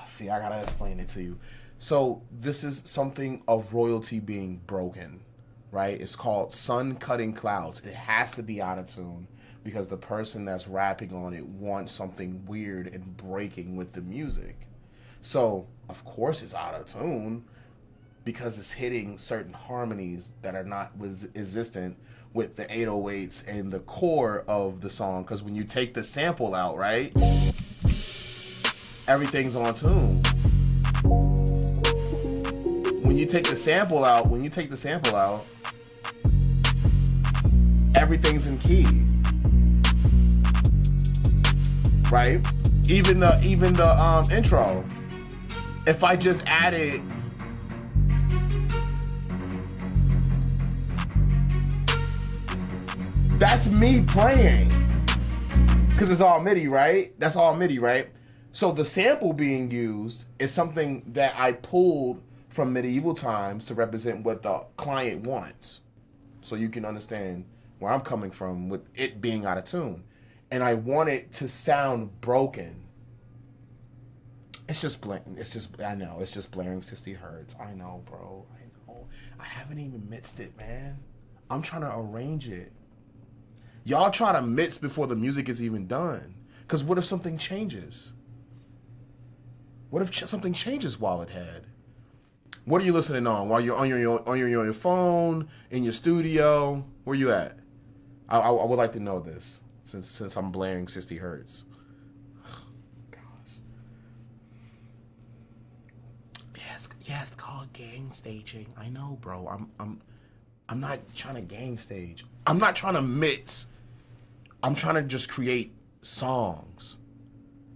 [SPEAKER 1] See, I gotta explain it to you. So this is something of royalty being broken, right? It's called Sun Cutting Clouds. It has to be out of tune because the person that's rapping on it wants something weird and breaking with the music. So, of course it's out of tune because it's hitting certain harmonies that are not existent with the 808s and the core of the song. Because when you take the sample out, right, everything's on tune. When you take the sample out, everything's in key, right? Even the intro. If I just added that's me playing because it's all MIDI, right? That's all MIDI, right? So the sample being used is something that I pulled from medieval times to represent what the client wants. So you can understand where I'm coming from with it being out of tune. And I want it to sound broken. It's just blaring. I know, it's just blaring 60 hertz. I know, bro. I know. I haven't even mixed it, man. I'm trying to arrange it. Y'all try to mix before the music is even done. Because what if something changes? What if something changes while it had? What are you listening on? While you're on your phone, in your studio? Where you at? I would like to know this since I'm blaring 60 hertz. Yes, it's called gang staging. I know, bro. I'm not trying to gang stage. I'm not trying to mix. I'm trying to just create songs.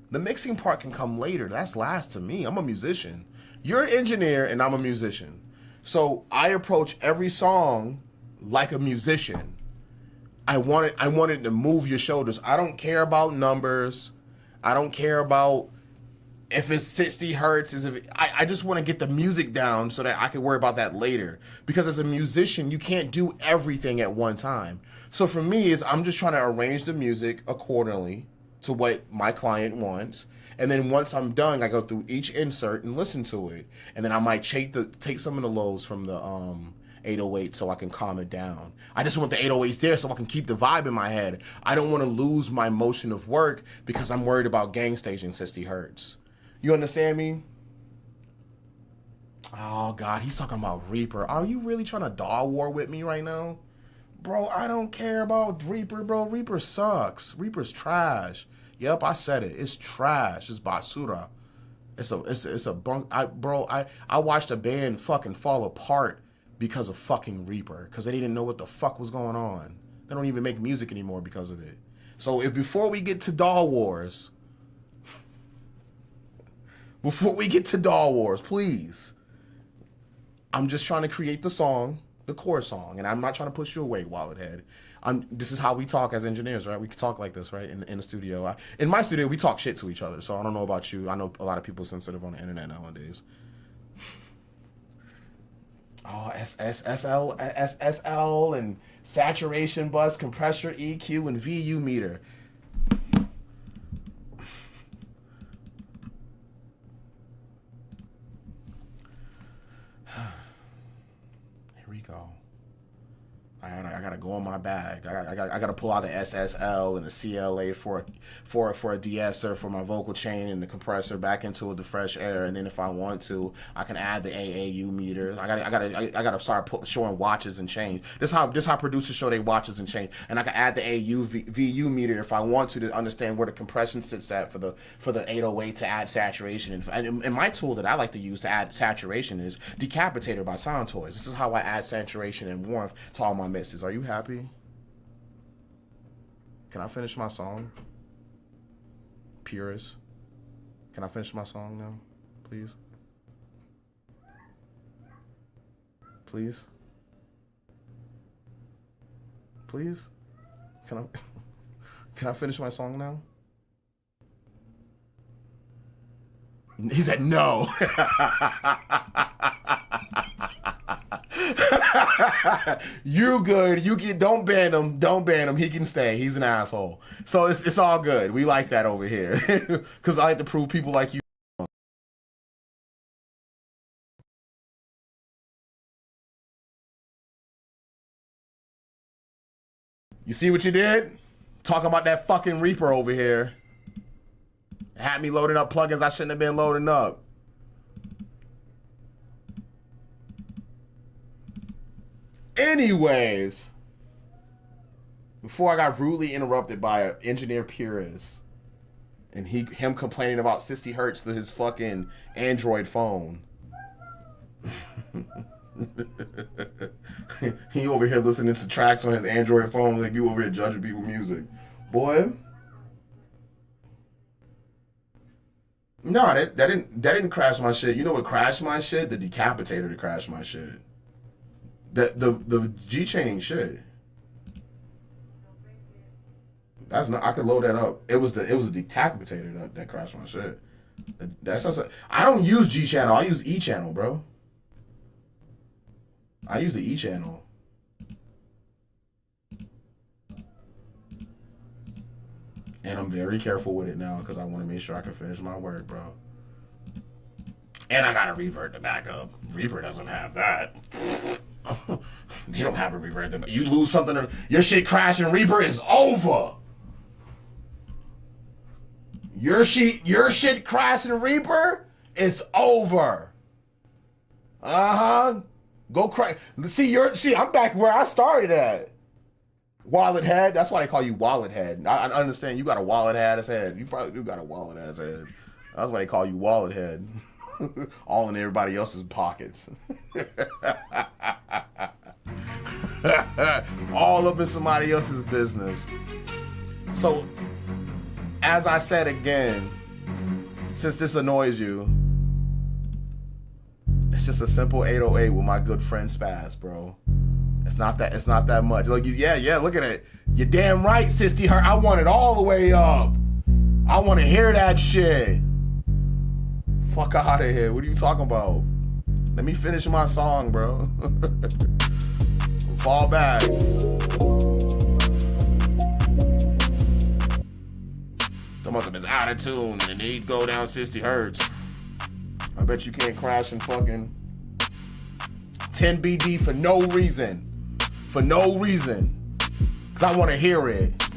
[SPEAKER 1] The mixing part can come later. That's last to me. I'm a musician. You're an engineer and I'm a musician. So I approach every song like a musician. I want it to move your shoulders. I don't care about numbers. I don't care about if it's 60 hertz. I just want to get the music down so that I can worry about that later. Because as a musician, you can't do everything at one time. So for me, I'm just trying to arrange the music accordingly to what my client wants. And then once I'm done, I go through each insert and listen to it. And then I might take some of the lows from the 808 so I can calm it down. I just want the 808s there so I can keep the vibe in my head. I don't want to lose my motion of work because I'm worried about gang staging 60 hertz. You understand me? Oh, God, he's talking about Reaper. Are you really trying to dog war with me right now? Bro, I don't care about Reaper, bro. Reaper sucks. Reaper's trash. Yep, I said it. It's trash. It's basura. It's a bunk. I watched a band fucking fall apart because of fucking Reaper. Because they didn't know what the fuck was going on. They don't even make music anymore because of it. So before we get to Doll Wars, please, I'm just trying to create the song, the core song, and I'm not trying to push you away, Wallethead. This is how we talk as engineers, right? We can talk like this, right? In the studio. In my studio, we talk shit to each other. So I don't know about you. I know a lot of people are sensitive on the internet nowadays. Oh, SSL and saturation bus, compressor, EQ, and VU meter. Here we go. I gotta go on my bag. I gotta pull out the SSL and the CLA for a de-esser for my vocal chain and the compressor back into the fresh air. And then if I want to, I can add the AAU meter. I gotta start showing watches and change. This how producers show their watches and change. And I can add the VU meter if I want to understand where the compression sits at for the 808 to add saturation. And my tool that I like to use to add saturation is Decapitator by Soundtoys. This is how I add saturation and warmth to all my misses. Are you happy? Can I finish my song? Purist. Can I finish my song now? Please? Please? Please? Can I finish my song now? He said no. You good. You can, don't ban him. Don't ban him. He can stay. He's an asshole. So it's all good. We like that over here. Because I like to prove people like you. You see what you did? Talking about that fucking Reaper over here. Had me loading up plugins I shouldn't have been loading up. Anyways, before I got rudely interrupted by an engineer purist and him complaining about 60 hertz to his fucking Android phone. He over here listening to tracks on his Android phone like you over here judging people's music. Boy. No, that didn't crash my shit. You know what crashed my shit? The decapitator to crash my shit. The G-chain shit. That's not. I could load that up. It was a decapitator that crashed my shit. That's not. I don't use G channel. I use E channel, bro. I use the E channel. And I'm very careful with it now because I want to make sure I can finish my work, bro. And I gotta revert the backup. Reaper doesn't have that. They don't have a revert. You lose something, your shit crash and Reaper is over. Your shit crash and Reaper is over. Go crack. See, I'm back where I started at. Wallet head. That's why they call you wallet head. I understand you got a wallet ass head. You probably do got a wallet ass head. That's why they call you wallet head. All in everybody else's pockets. All up in somebody else's business. So, as I said again, since this annoys you, it's just a simple 808 with my good friend Spaz, bro. It's not that much. Like, yeah, look at it. You're damn right, 60 hertz. I want it all the way up. I want to hear that shit. Fuck out of here. What are you talking about? Let me finish my song, bro. Fall back. Some of them is out of tune and they go down 60 hertz. I bet you can't crash in fucking 10 BD for no reason. For no reason. Because I want to hear it.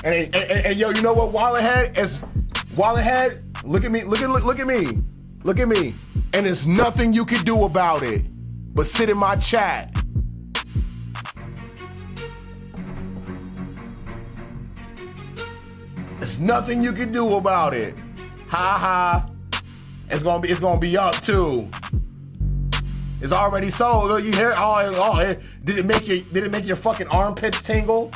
[SPEAKER 1] And yo, you know what Wallet Head is? Wallet Head, look at me. Look at me. Look at me. And there's nothing you can do about it but sit in my chat. There's nothing you can do about it. Ha ha. It's gonna be up too. It's already sold. You hear? Oh, did it make your fucking armpits tingle?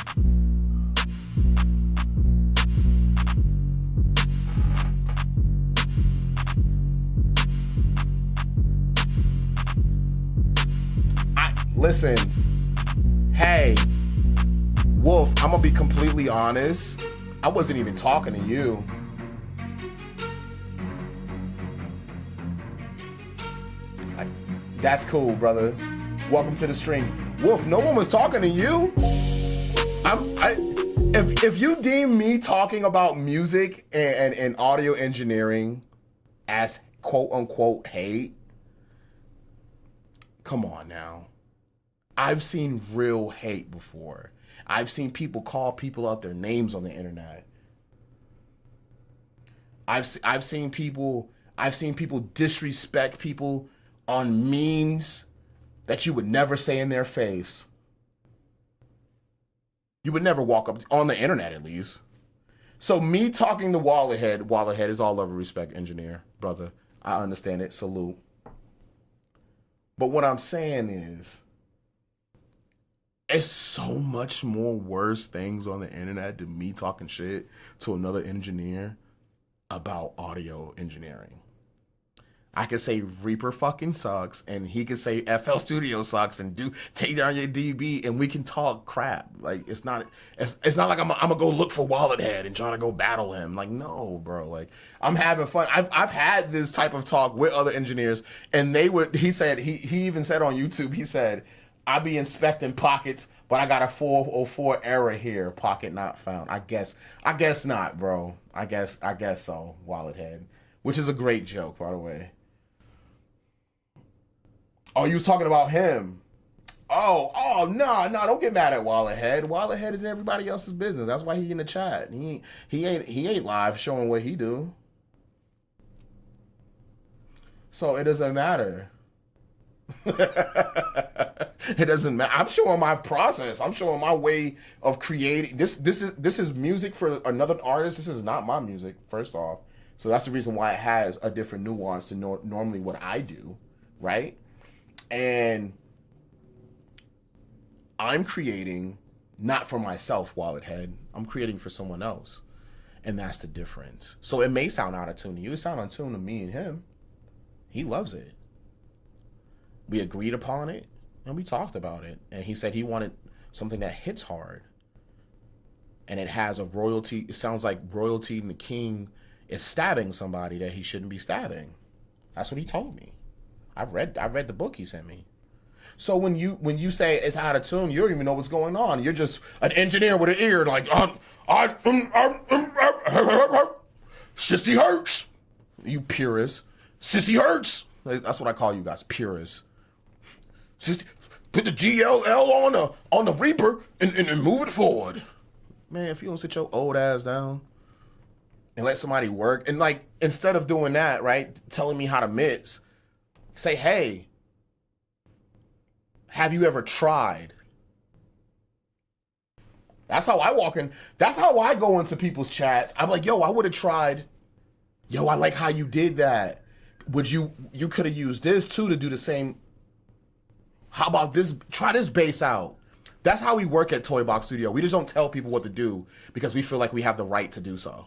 [SPEAKER 1] Listen, hey, Wolf, I'm gonna be completely honest. I wasn't even talking to you. That's cool, brother. Welcome to the stream. Wolf, no one was talking to you. If you deem me talking about music and audio engineering as quote unquote hate, come on now. I've seen real hate before. I've seen people call people out their names on the internet. I've seen people disrespect people on memes that you would never say in their face. You would never walk up on the internet, at least. So me talking to Wallet Head is all love and respect, engineer, brother. I understand it. Salute. But what I'm saying is, it's so much more worse things on the internet than me talking shit to another engineer about audio engineering. I could say Reaper fucking sucks, and he could say FL Studio sucks, and take down your DB, and we can talk crap. Like it's not like I'm gonna go look for Wallet Head and try to go battle him. Like no, bro. Like I'm having fun. I've had this type of talk with other engineers, and he said he even said on YouTube, he said I be inspecting pockets, but I got a 404 error here, pocket not found. I guess not, bro. I guess so, Wallet Head, which is a great joke, by the way. Oh, you was talking about him. Oh, no, don't get mad at Wallet Head. Wallet Head is everybody else's business. That's why he in the chat. He ain't live showing what he do. So it doesn't matter. It doesn't matter. I'm showing my process. I'm showing my way of creating. This is music for another artist. This is not my music, first off. So that's the reason why it has a different nuance to normally what I do, right? And I'm creating not for myself, Wallet Head. I'm creating for someone else. And that's the difference. So it may sound out of tune to you. It sound out of tune to me and him. He loves it. We agreed upon it and we talked about it. And he said he wanted something that hits hard. And it has a royalty. It sounds like royalty and the king is stabbing somebody that he shouldn't be stabbing. That's what he told me. I read the book he sent me. So when you say it's out of tune, you don't even know what's going on. You're just an engineer with an ear, like 60 hertz. You purists, 60 hertz. That's what I call you guys, purists. Just put the GLL on the Reaper and move it forward. Man, if you don't sit your old ass down and let somebody work, and like instead of doing that, right, telling me how to mix. Say, hey, have you ever tried? That's how I walk in. That's how I go into people's chats. I'm like, yo, I would have tried. Yo, I like how you did that. You could have used this too to do the same. How about this? Try this bass out. That's how we work at Toy Box Studio. We just don't tell people what to do because we feel like we have the right to do so.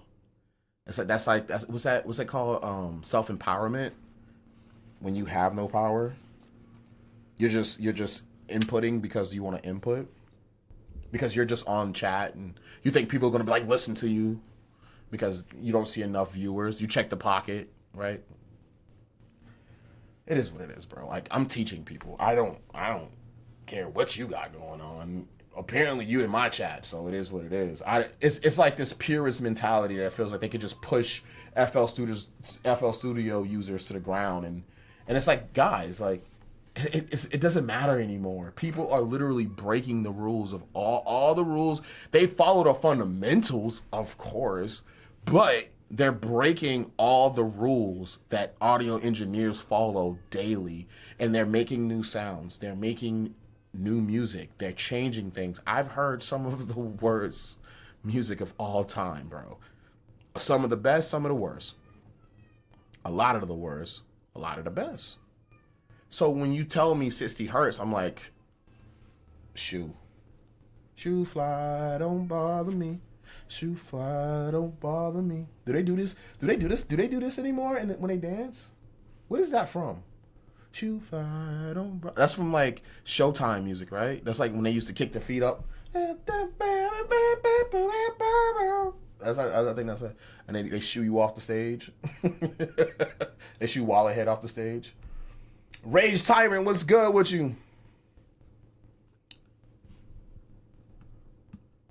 [SPEAKER 1] What's that called? Self-empowerment. When you have no power, you're just inputting because you want to input, because you're just on chat and you think people are going to be like, listen to you because you don't see enough viewers. You check the pocket, right? It is what it is, bro. Like I'm teaching people. I don't care what you got going on. Apparently you in my chat, so it is what it is. It's like this purist mentality that feels like they could just push FL Studio users to the ground and it's like, guys, like, it doesn't matter anymore. People are literally breaking the rules of all the rules. They follow the fundamentals, of course, but they're breaking all the rules that audio engineers follow daily. And they're making new sounds. They're making new music. They're changing things. I've heard some of the worst music of all time, bro. Some of the best, some of the worst. A lot of the worst. A lot of the best. So when you tell me 60 hertz, I'm like, shoo fly, don't bother me. Shoo fly, don't bother me. Do they do this? Do they do this anymore? And when they dance, what is that from? Shoo fly, don't bother. That's from like Showtime music, right? That's like when they used to kick their feet up. I think that's it. And they shoo you off the stage. They shoo Wallet Head off the stage. Rage Tyrant, what's good with you?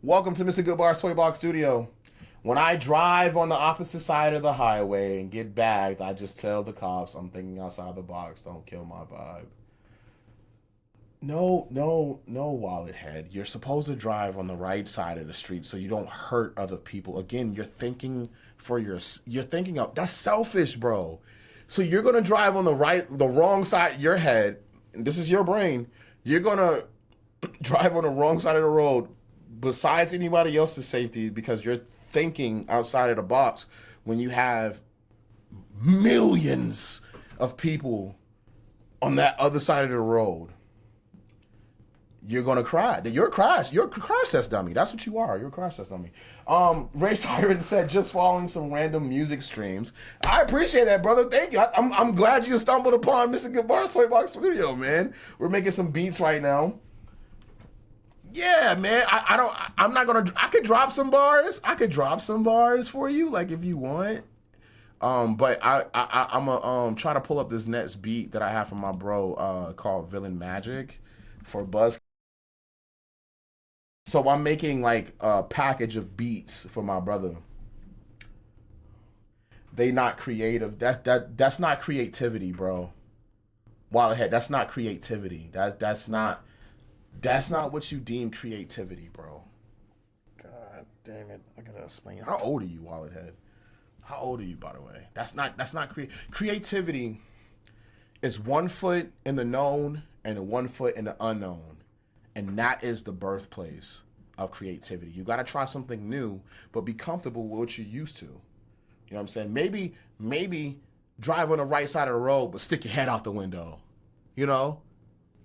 [SPEAKER 1] Welcome to Mr.Goodbarz Toy Box Studio. When I drive on the opposite side of the highway and get bagged, I just tell the cops I'm thinking outside the box. Don't kill my vibe. No, Wallet Head. You're supposed to drive on the right side of the street so you don't hurt other people. Again, you're thinking of, that's selfish, bro. So you're gonna drive on the wrong side of your head, and this is your brain. You're gonna drive on the wrong side of the road besides anybody else's safety because you're thinking outside of the box when you have millions of people on that other side of the road. you're gonna cry. You're a crash. You're a crash test dummy. That's what you are. You're a crash test dummy. Ray Siren said, just following some random music streams. I appreciate that, brother. Thank you. I'm glad you stumbled upon Mr.Goodbarz Makes Beats video, man. We're making some beats right now. Yeah, man. I'm not gonna. I could drop some bars. I could drop some bars for you, like if you want. But I'm gonna try to pull up this next beat that I have from my bro called Villain Magic for BuzzKill. So I'm making like a package of beats for my brother. They not creative. That's not creativity, bro. While ahead, that's not creativity. That's not what you deem creativity, bro. God damn it! I gotta explain. How old are you, Wallethead? How old are you, by the way? That's not creativity. Is 1 foot in the known and 1 foot in the unknown, and that is the birthplace of creativity. You got to try something new, but be comfortable with what you're used to. You know what I'm saying? Maybe drive on the right side of the road, but stick your head out the window. You know?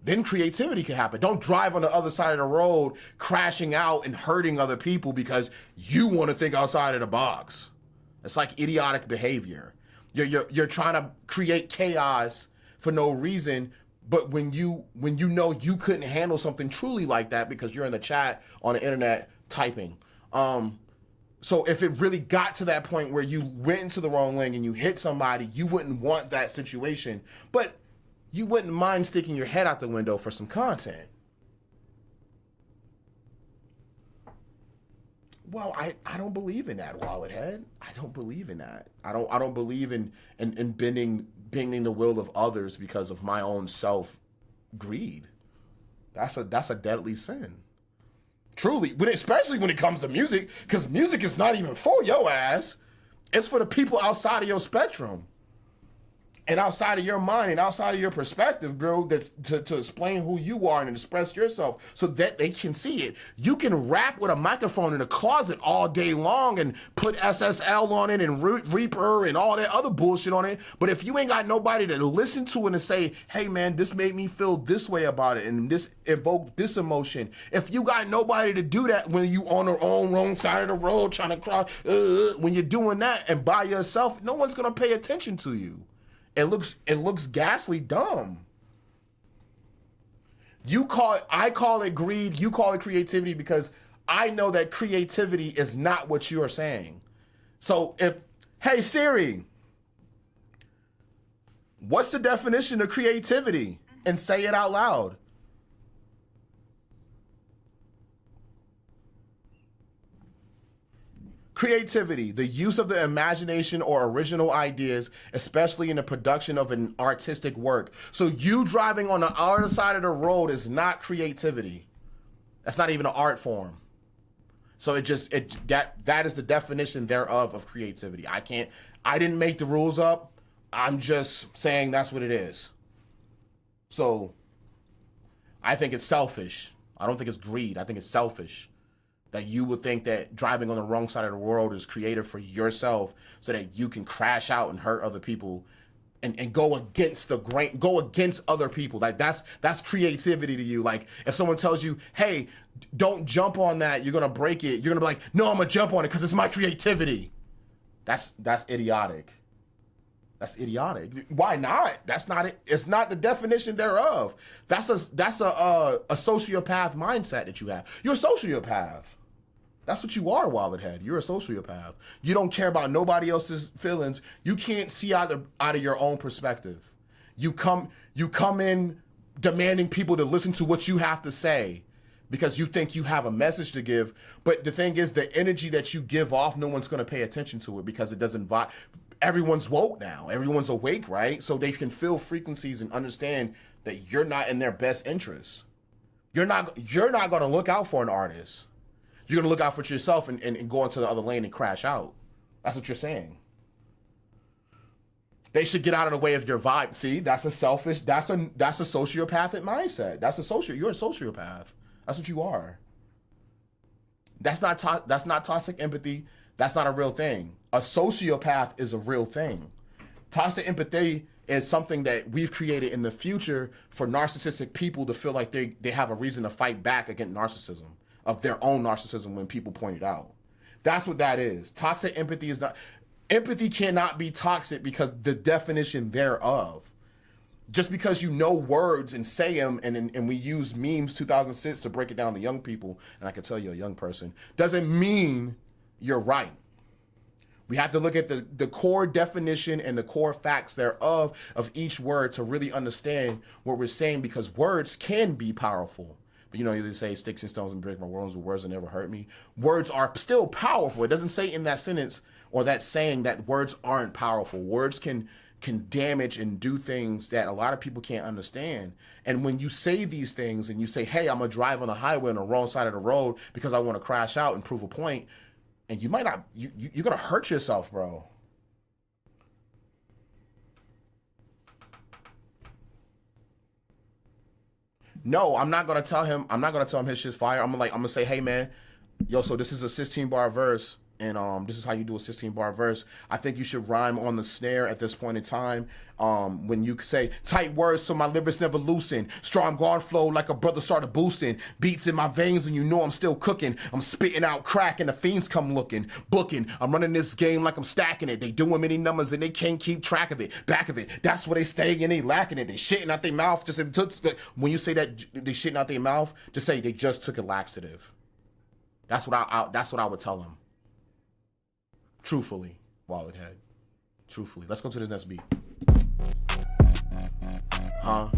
[SPEAKER 1] Then creativity can happen. Don't drive on the other side of the road, crashing out and hurting other people because you want to think outside of the box. It's like idiotic behavior. You're trying to create chaos for no reason, but when you know you couldn't handle something truly like that because you're in the chat on the internet typing. So if it really got to that point where you went into the wrong lane and you hit somebody, you wouldn't want that situation, but you wouldn't mind sticking your head out the window for some content. Well, I don't believe in that, Wallethead. I don't believe in that. I don't believe in bending the will of others because of my own self greed. That's a deadly sin. Truly, especially when it comes to music, because music is not even for your ass. It's for the people outside of your spectrum. And outside of your mind and outside of your perspective, bro, that's to explain who you are and express yourself so that they can see it. You can rap with a microphone in a closet all day long and put SSL on it and Reaper and all that other bullshit on it. But if you ain't got nobody to listen to it and say, hey, man, this made me feel this way about it and this evoked this emotion. If you got nobody to do that when you on the wrong side of the road trying to cross, when you're doing that and by yourself, no one's going to pay attention to you. It looks ghastly dumb. I call it greed, you call it creativity because I know that creativity is not what you are saying. So hey Siri, what's the definition of creativity? And say it out loud. Creativity, the use of the imagination or original ideas, especially in the production of an artistic work. So you driving on the other side of the road is not creativity. That's not even an art form. So that is the definition thereof of creativity. I didn't make the rules up. I'm just saying that's what it is. So I think it's selfish. I don't think it's greed. I think it's selfish. That you would think that driving on the wrong side of the road is creative for yourself so that you can crash out and hurt other people and go against the grain, go against other people. Like that's creativity to you. Like if someone tells you, hey, don't jump on that, you're going to break it. You're going to be like, no, I'm going to jump on it because it's my creativity. That's idiotic. That's idiotic. Why not? That's not it. It's not the definition thereof. That's a sociopath mindset that you have. You're a sociopath. That's what you are, Wallethead. You're a sociopath. You don't care about nobody else's feelings. You can't see out of your own perspective. You come in demanding people to listen to what you have to say because you think you have a message to give. But the thing is, the energy that you give off, no one's going to pay attention to it because it doesn't vibe. Everyone's woke now. Everyone's awake, right? So they can feel frequencies and understand that you're not in their best interests. You're not going to look out for an artist. You're going to look out for yourself and go into the other lane and crash out. That's what you're saying. They should get out of the way of your vibe. See, that's a sociopathic mindset. You're a sociopath. That's what you are. That's not toxic empathy. That's not a real thing. A sociopath is a real thing. Toxic empathy is something that we've created in the future for narcissistic people to feel like they have a reason to fight back against narcissism, of their own narcissism when people point it out. That's what that is. Toxic empathy is not... Empathy cannot be toxic because the definition thereof. Just because you know words and say them, and we use memes 2006 to break it down to young people, and I can tell you a young person, doesn't mean you're right. We have to look at the core definition and the core facts thereof of each word to really understand what we're saying, because words can be powerful. But you know, they say sticks and stones and break my bones, but words will never hurt me. Words are still powerful. It doesn't say in that sentence or that saying that words aren't powerful. Words can damage and do things that a lot of people can't understand. And when you say these things and you say, hey, I'm gonna drive on the highway on the wrong side of the road because I want to crash out and prove a point, and you might not, you're gonna hurt yourself, bro. No, I'm not gonna tell him his shit's fire. I'm gonna say, hey man, yo, so this is a 16-bar verse, and this is how you do a 16-bar verse. I think you should rhyme on the snare at this point in time. When you say tight words so my lyrics never loosen, strong guard flow like a brother started boosting, beats in my veins and you know I'm still cooking. I'm spitting out crack and the fiends come looking, booking. I'm running this game like I'm stacking it. They doing many numbers and they can't keep track of it. Back of it, that's where they stay and they lacking it. They shitting out their mouth. Just when you say that they shitting out their mouth, just say they just took a laxative. That's what I would tell them. Truthfully, Wallet Head. Truthfully. Let's go to this next beat. Huh?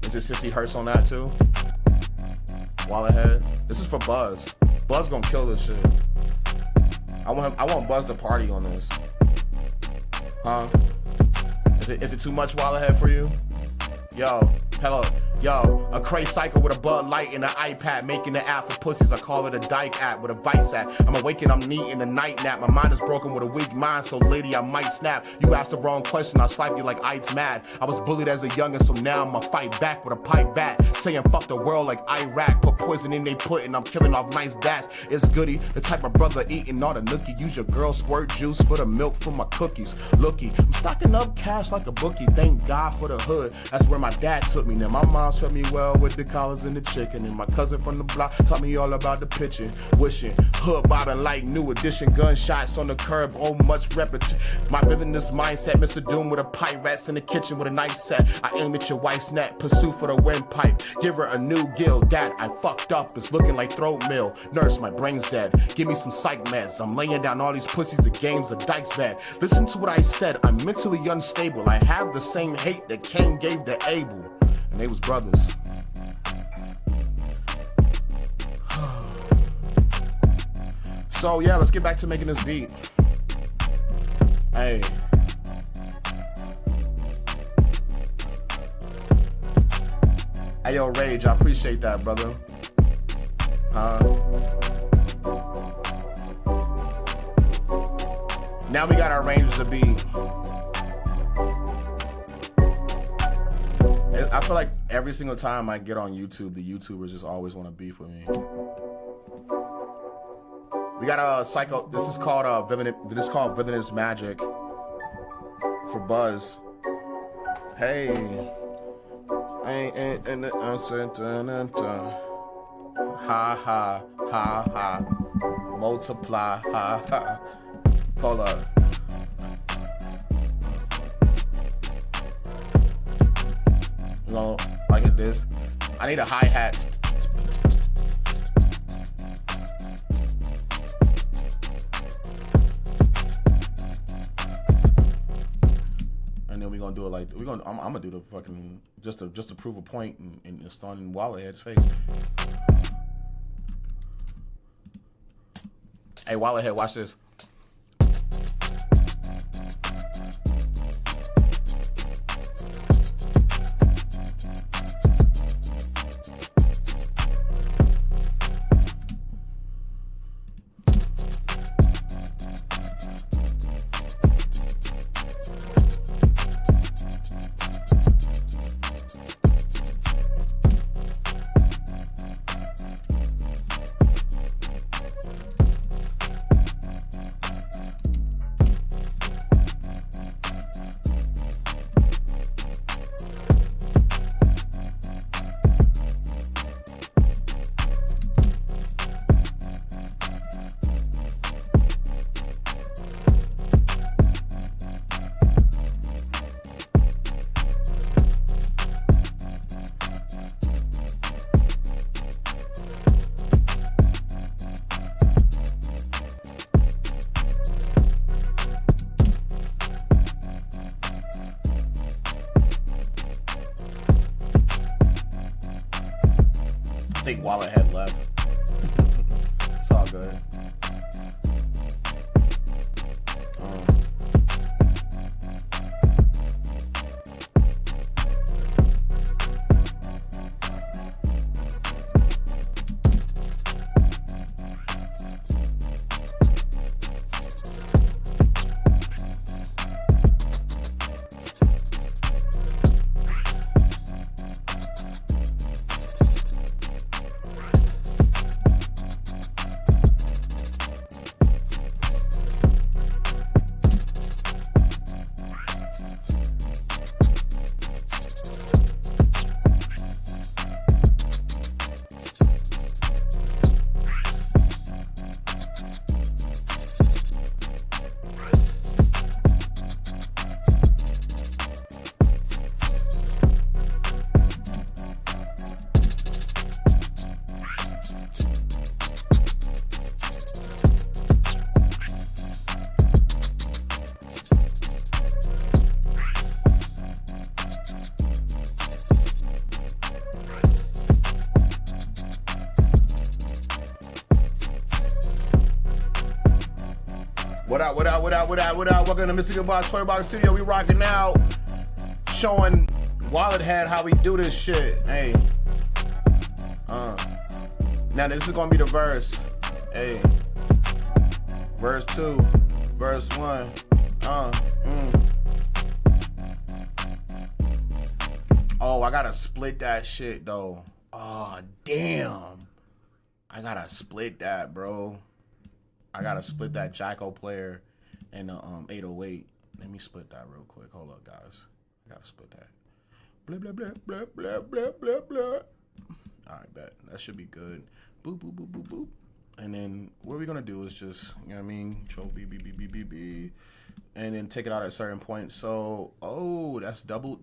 [SPEAKER 1] Is it Sissy Hurts on that too? Wallet Head. This is for Buzz. Buzz gonna kill this shit. I want Buzz to party on this. Huh? Is it too much Wallet Head for you? Yo, hello. Yo, a crazy cycle with a Bud Light and an iPad, making the app for pussies. I call it a dyke app with a vice app. I'm awake and I'm neat in the night nap. My mind is broken with a weak mind, so lady, I might snap. You asked the wrong question, I'll slap you like Ice mad. I was bullied as a youngin', so now I'ma fight back with a pipe bat. Saying fuck the world like Iraq. Put poison in they pudding, I'm killing off nice dats. It's goody, the type of brother eating all the nookie. Use your girl squirt juice for the milk for my cookies. Looky, I'm stocking up cash like a bookie. Thank God for the hood, that's where my dad took me. Now my mom's fed me well with the collars and the chicken, and my cousin from the block taught me all about the pitching, wishing, hood bobbing like new edition, gunshots on the curb, oh much repetition. My villainous mindset, Mr. Doom with a pipe, rats in the kitchen with a knife set. I aim at your wife's neck, pursue for the windpipe, give her a new gill. Dad, I fucked up, it's looking like throat mill. Nurse, my brain's dead, give me some psych meds. I'm laying down all these pussies, the game's a dice bed. Listen to what I said, I'm mentally unstable. I have the same hate that Cain gave to Abel, and they was brothers. So yeah, let's get back to making this beat. Hey. Hey yo, Rage, I appreciate that, brother. Now we gotta arrange the beat. I feel like every single time I get on YouTube, the YouTubers just always want to beef with me. We got a psycho. This is called Villainous Magic for Buzz. Hey, ha ha ha ha, multiply ha ha. Hold up. You know, like this. I need a hi-hat. And then we're gonna do it like I'm gonna do the fucking just to prove a point and stun in Wallethead's face. Hey Wallethead, watch this. think Wallet had left. It's all good. What up? Welcome to Mr.Goodbarz Toy Box Studio. We rocking out, showing Wallet Head how we do this shit. Hey, now this is gonna be the verse. Hey, verse 2, verse 1. Oh, I gotta split that shit though. Oh, damn. I gotta split that, bro. I gotta split that Jacko player and the 808. Let me split that real quick. Hold up, guys. I gotta split that. Blah, blah, blah, blah, blah, blah, blah, blah. All right, bet. That should be good. Boop, boop, boop, boop, boop. And then what we're gonna do is just, you know what I mean? Control B, B, B, B, B, B. And then take it out at a certain point. So, oh, that's double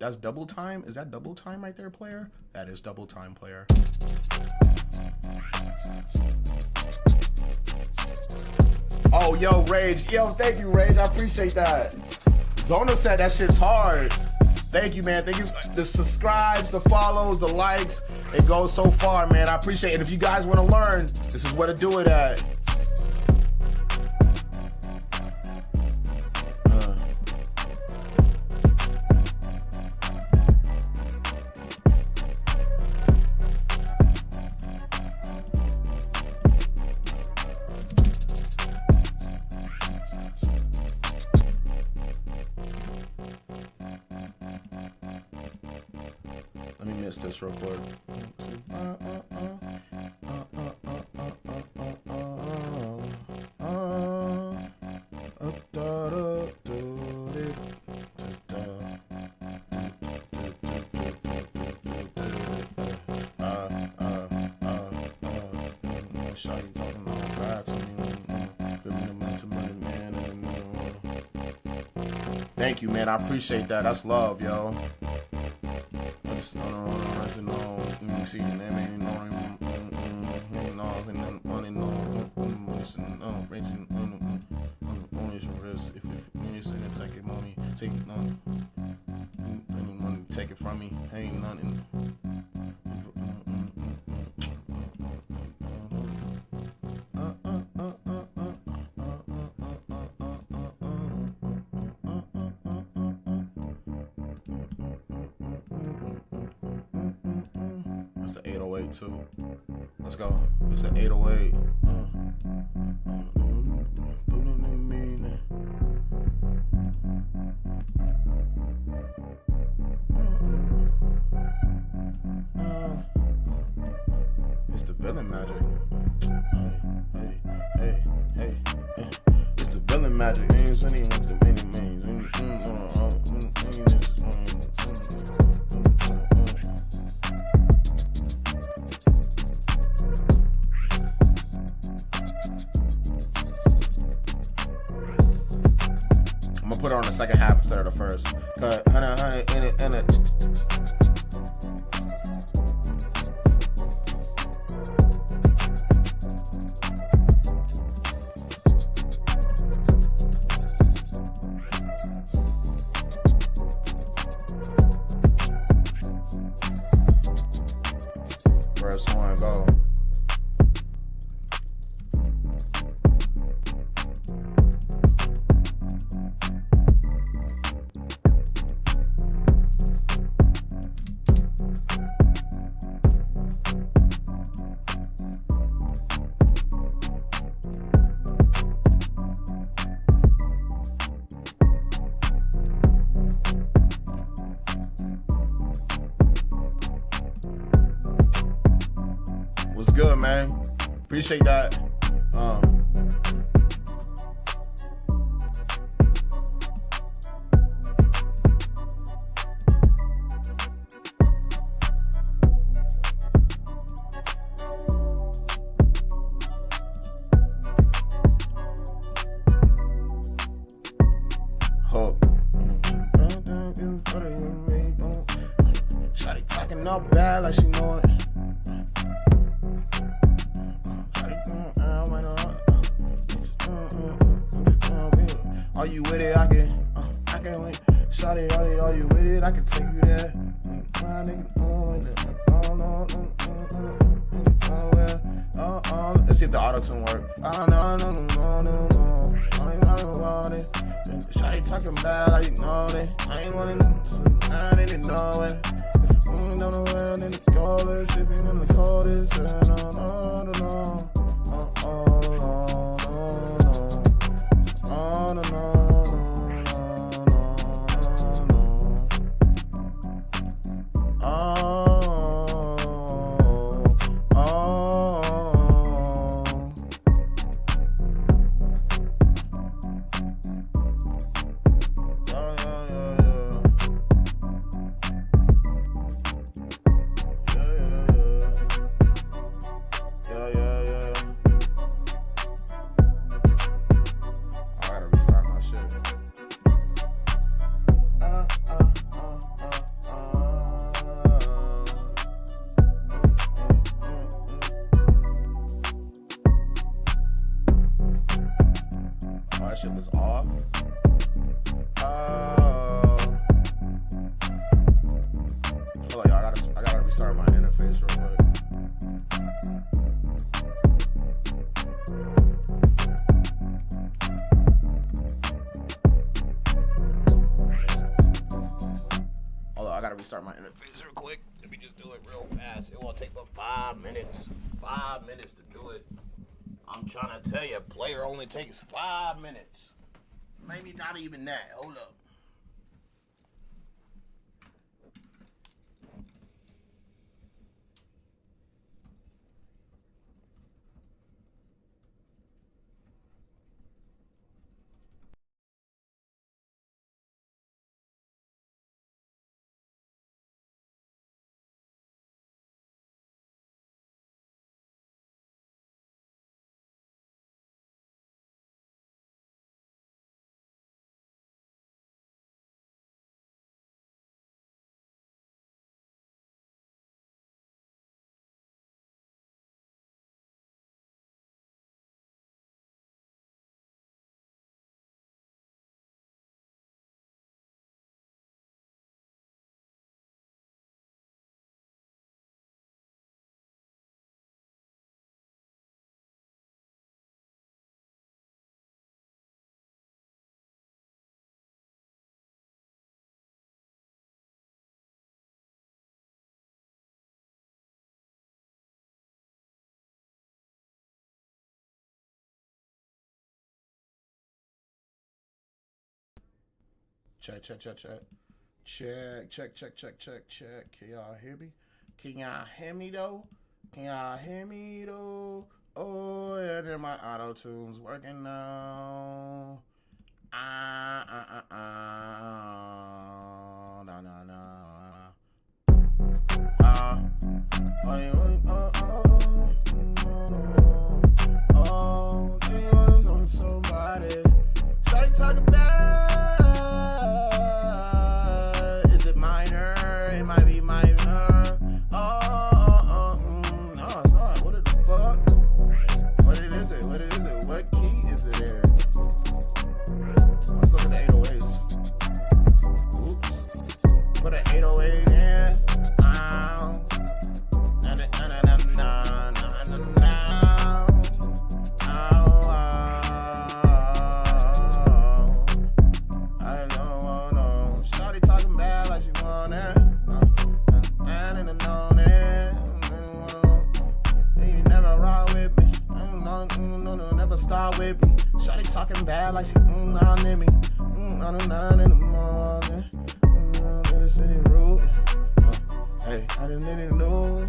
[SPEAKER 1] time? Is that double time right there, player? That is double time, player. Oh, yo, Rage. Yo, thank you, Rage. I appreciate that. Zona said that shit's hard. Thank you, man. Thank you. The subscribes, the follows, the likes. It goes so far, man. I appreciate it. If you guys want to learn, this is where to do it at. Let me miss this real quick. Thank you, man. I appreciate that. That's love, yo. Take it from me, ain't nothing. That's the 808 too. Let's go. It's the 808. It's the villain magic. Hey. It's the villain magic. I'm gonna put it on the second half instead of the first. Cut, honey, in it. First one, go. What's good, man? Appreciate that. Hook. Shawty talking all bad like she know it. Are you with it? I can wait. Shawty, are you with it? I can take you there. My nigga, let's see if the auto-tune work. Shawty talking bad like you know it. I ain't wanna I didn't know it. If you don't know where, then it's coldest. If you're in the coldest, that shit was off. Hold on, y'all. I gotta restart my interface real quick. Hold on, I gotta restart my interface real quick. Let me just do it real fast. It won't take but 5 minutes. 5 minutes to do it. I'm trying to tell you, player only takes 5 minutes. Maybe not even that. Hold up. Check. Can y'all hear me? Can y'all hear me though? Oh, yeah, then my auto-tune's working now. Somebody. Shawty talk about. Is it minor? It might be minor. No, it's not. What the fuck? What is it? What key is it in? Let's look at the 808s. Oops. Put an 808 in. never start with me. Shawty talking bad like she on in me. On the 9 in the morning. In the city road. Hey, I didn't need the news.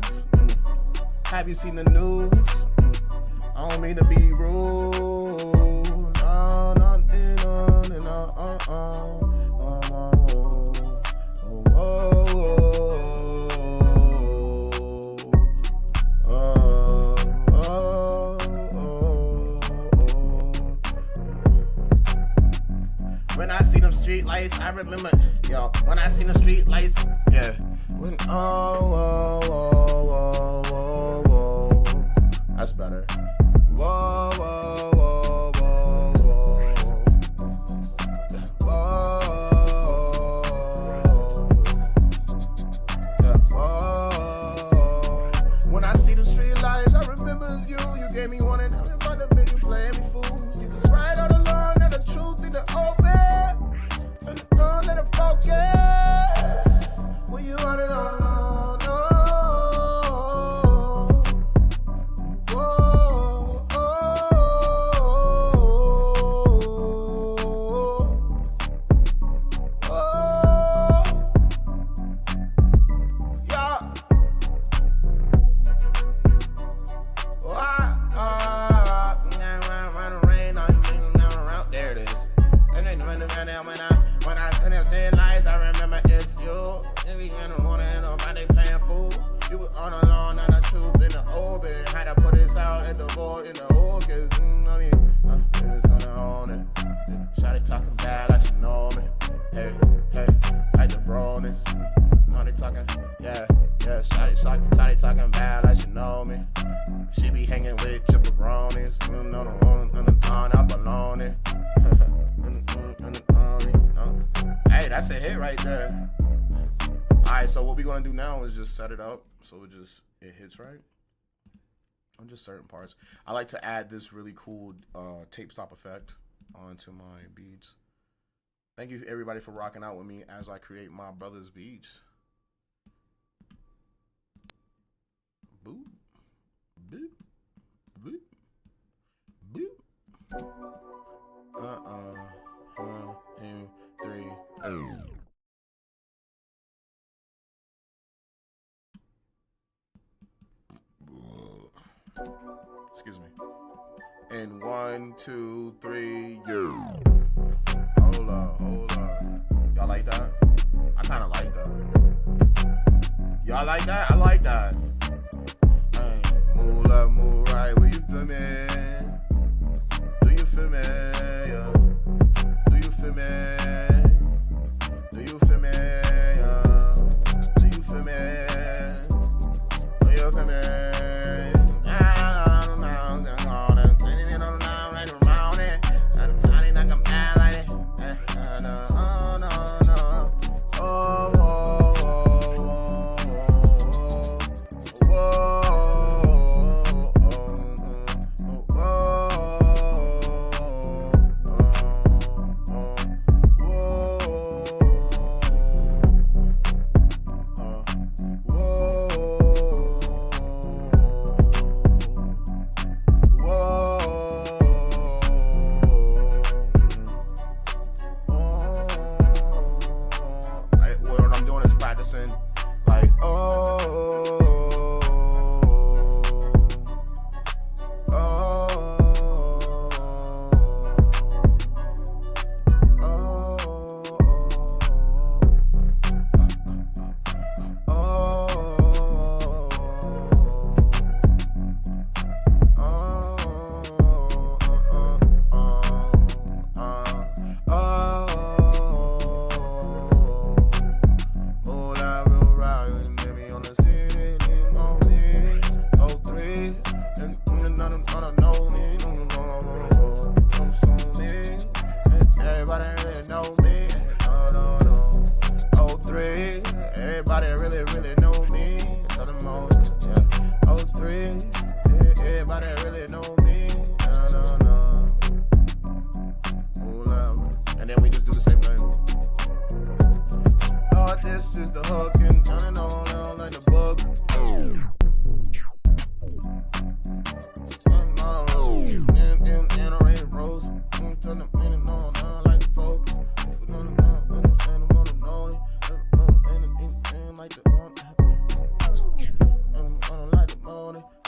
[SPEAKER 1] Have you seen the news? I don't mean to be rude. No, nothing on and on. When I see them street lights, I remember, yo, when I see the street lights, yeah. When, whoa. That's better. Whoa. When I see the street lights, I remember it's you. You gave me one and I'm about to make you play me fool. You just ride all along and the truth in the open. And don't let it focus. When you on it all alone, no. When I understand lies, I remember it's you. Every in the morning, nobody playing fool. You was on the lawn and the truth in the open. Had to put this out at the board in the August. I mean, it's on the own. Shawty talking bad like she know me. Hey, like the broness. Now they talking, yeah. Shawty talking bad like she know me. She be hanging with jabronis. I'm baloney. Hey, that's a hit right there. Alright, so what we're gonna do now is just set it up so it hits right on just certain parts. I like to add this really cool tape stop effect onto my beats. Thank you everybody for rocking out with me as I create my brother's beats. Boop, boop, boop, boop. 1, 2, 3. Excuse me. And 1, 2, 3. Hold on. Y'all like that? I kind of like that. Y'all like that? I like that. Hey, move left, move right. Will you feel me? Do you feel me? Yeah. Do you feel me? Do you feel me? Yeah. Do you feel me? Do you feel me?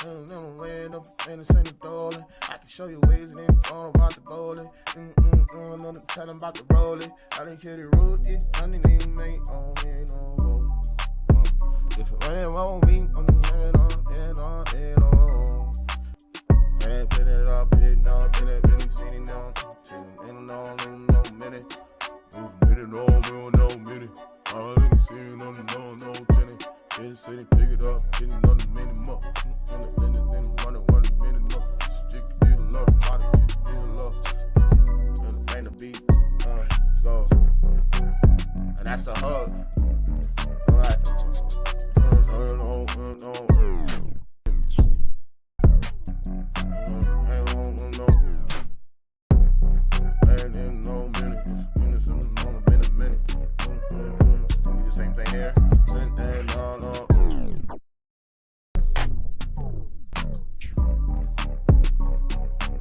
[SPEAKER 1] I can show you ways and then go about the bowling. Tell them about the rolling. I didn't care the road, it's honey, they make on me no more. If it won't be on the man on. And put it up, been seen it now. No minute. No minute. I ain't seen no minute. Get city, pick it up, get another minute more. Then 1 minute more. Stick, get a lot of body, get a lot. And bang the beat, so. And that's the hug. Alright. Same thing here.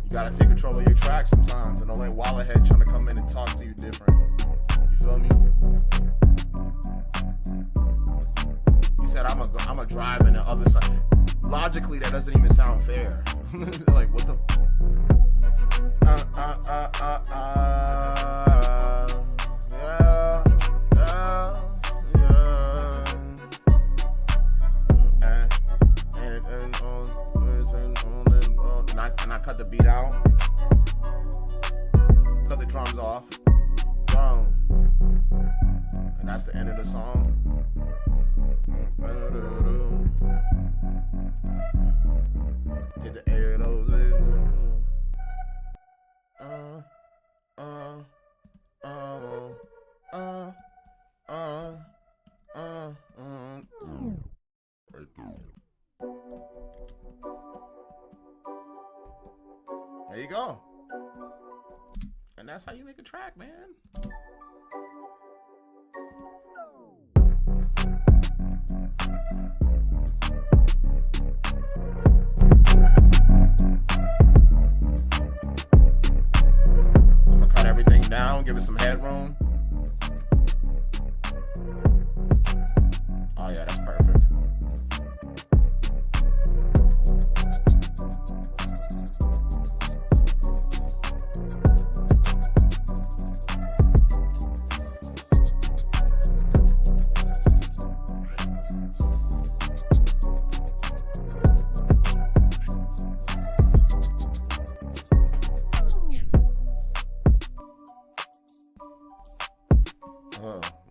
[SPEAKER 1] You gotta take control of your track sometimes and don't let Wallerhead trying to come in and talk to you different. You feel me? He said I'm a drive in the other side. Logically, that doesn't even sound fair. Like what the? And I cut the beat out, cut the drums off, boom, and that's the end of the song. Hit the air those right through. There you go. And that's how you make a track, man. I'm gonna cut everything down, give it some headroom. Oh yeah, that's perfect.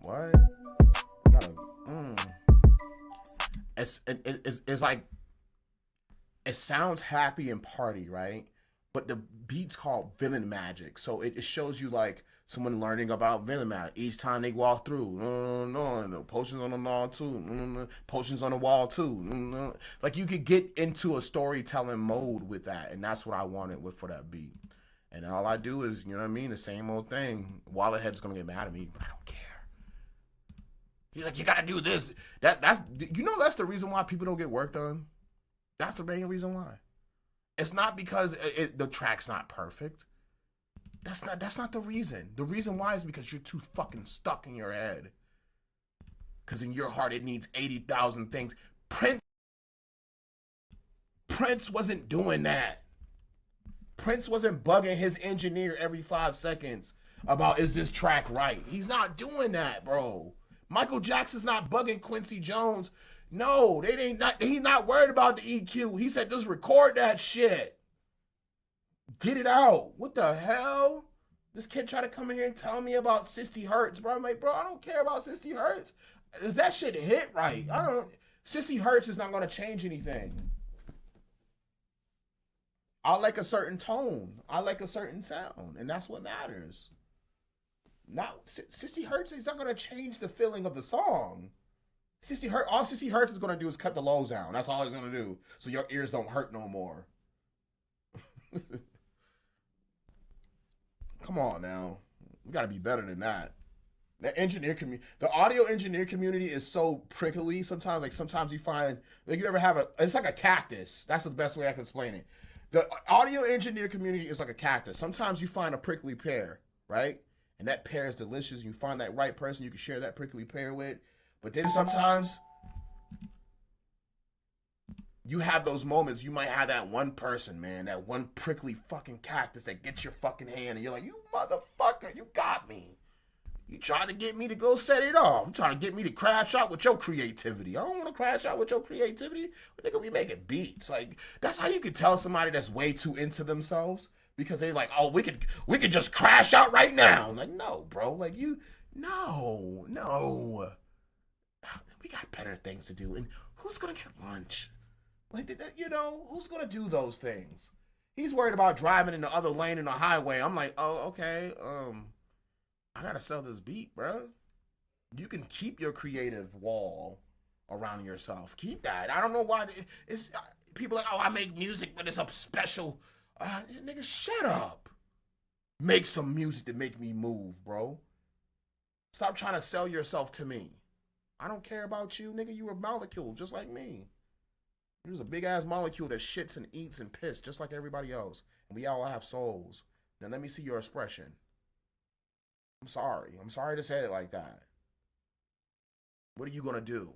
[SPEAKER 1] What? It's like, it sounds happy and party, right? But the beat's called Villain Magic, so it shows you like someone learning about villain magic each time they walk through. No, potions on the wall too. Potions on the wall too. Like you could get into a storytelling mode with that, and that's what I wanted for that beat. And all I do is, you know what I mean, the same old thing. Wallerhead's gonna get mad at me, but I don't care. He's like, you gotta do this. That's the reason why people don't get work done. That's the main reason why. It's not because the track's not perfect. That's not the reason. The reason why is because you're too fucking stuck in your head. Because in your heart it needs 80,000 things. Prince wasn't doing that. Prince wasn't bugging his engineer every 5 seconds about, is this track right? He's not doing that, bro. Michael Jackson's not bugging Quincy Jones. No, he's not worried about the EQ. He said, just record that shit. Get it out. What the hell? This kid tried to come in here and tell me about 60 Hertz, bro. I'm like, bro, I don't care about 60 Hertz. Is that shit hit right? 60 Hertz is not going to change anything. I like a certain tone. I like a certain sound. And that's what matters. Not 60 Hertz is not going to change the feeling of the song. 60 Hertz, all 60 Hertz is going to do is cut the lows down. That's all it's going to do. So your ears don't hurt no more. Come on now. We got to be better than that. The audio engineer community is so prickly sometimes. Like sometimes you find, like you ever have it's like a cactus. That's the best way I can explain it. The audio engineer community is like a cactus. Sometimes you find a prickly pear, right? And that pear is delicious. You find that right person you can share that prickly pear with. But then sometimes you have those moments. You might have that one person, man, that one prickly fucking cactus that gets your fucking hand, and you're like, you motherfucker, you got me. You trying to get me to go set it off. You trying to get me to crash out with your creativity. I don't want to crash out with your creativity. Nigga, we making beats. Like, that's how you could tell somebody that's way too into themselves, because they're like, oh, we could just crash out right now. I'm like, no, bro. Like, no. We got better things to do. And who's going to get lunch? Like, who's going to do those things? He's worried about driving in the other lane in the highway. I'm like, oh, okay, I gotta sell this beat, bro. You can keep your creative wall around yourself. Keep that. I don't know why it's people like, oh, I make music, but it's a special. Nigga, shut up. Make some music to make me move, bro. Stop trying to sell yourself to me. I don't care about you, nigga. You a molecule just like me. You're a big ass molecule that shits and eats and piss just like everybody else, and we all have souls. Now let me see your expression. I'm sorry to say it like that. What are you gonna do?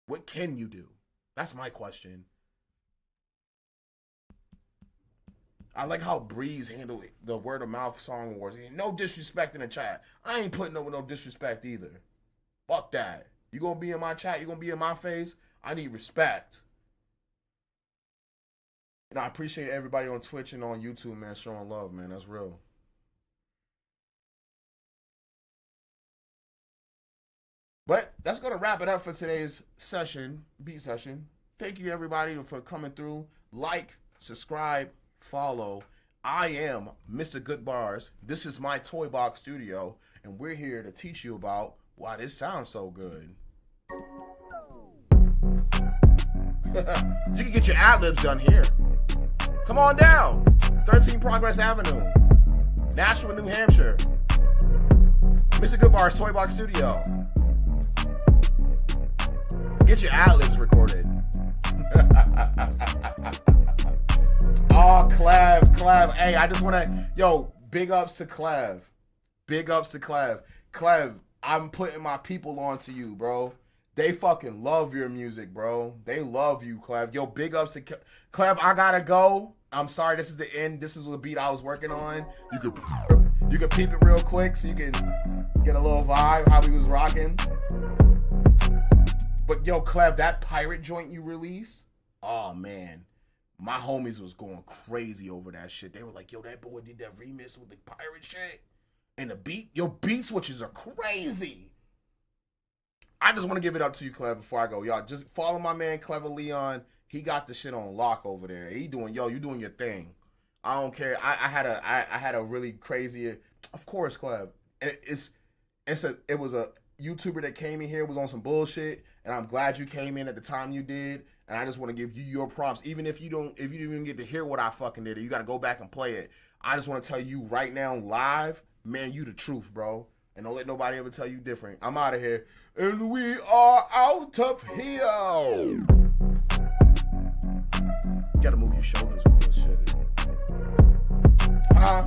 [SPEAKER 1] What can you do? That's my question. I like how Breeze handled the word of mouth song wars. No disrespect in the chat. I ain't putting no disrespect either. Fuck that. You gonna be in my chat? You gonna be in my face? I need respect. And I appreciate everybody on Twitch and on YouTube, man, showing love, man. That's real. But that's going to wrap it up for today's session, beat session. Thank you, everybody, for coming through. Like, subscribe, follow. I am Mr.Goodbarz. This is my Toy Box Studio, and we're here to teach you about why this sounds so good. You can get your ad-libs done here. Come on down. 13 Progress Avenue, Nashua, New Hampshire. Mr.Goodbarz Toy Box Studio. Get your ad-libs recorded. Oh, Clev. Hey, I just want to, big ups to Clev. Big ups to Clev. Clev, I'm putting my people on to you, bro. They fucking love your music, bro. They love you, Clev. Yo, big ups to Clev. I gotta go. I'm sorry, this is the end. This is the beat I was working on. You could peep it real quick so you can get a little vibe how we was rocking. But yo, Clev, that pirate joint you released, oh man, my homies was going crazy over that shit. They were like, yo, that boy did that remix with the pirate shit. And the beat, beat switches are crazy. I just want to give it up to you, Clev, before I go. Y'all, just follow my man, Clever Leon. He got the shit on lock over there. You doing your thing. I don't care. I had a really crazy, of course, Clev. It was a YouTuber that came in here, was on some bullshit, and I'm glad you came in at the time you did. And I just want to give you your prompts, even if you didn't even get to hear what I fucking did, you got to go back and play it. I just want to tell you right now, live, man, you the truth, bro. And don't let nobody ever tell you different. I'm out of here. And we are out of here. You gotta move your shoulders with this shit. Huh?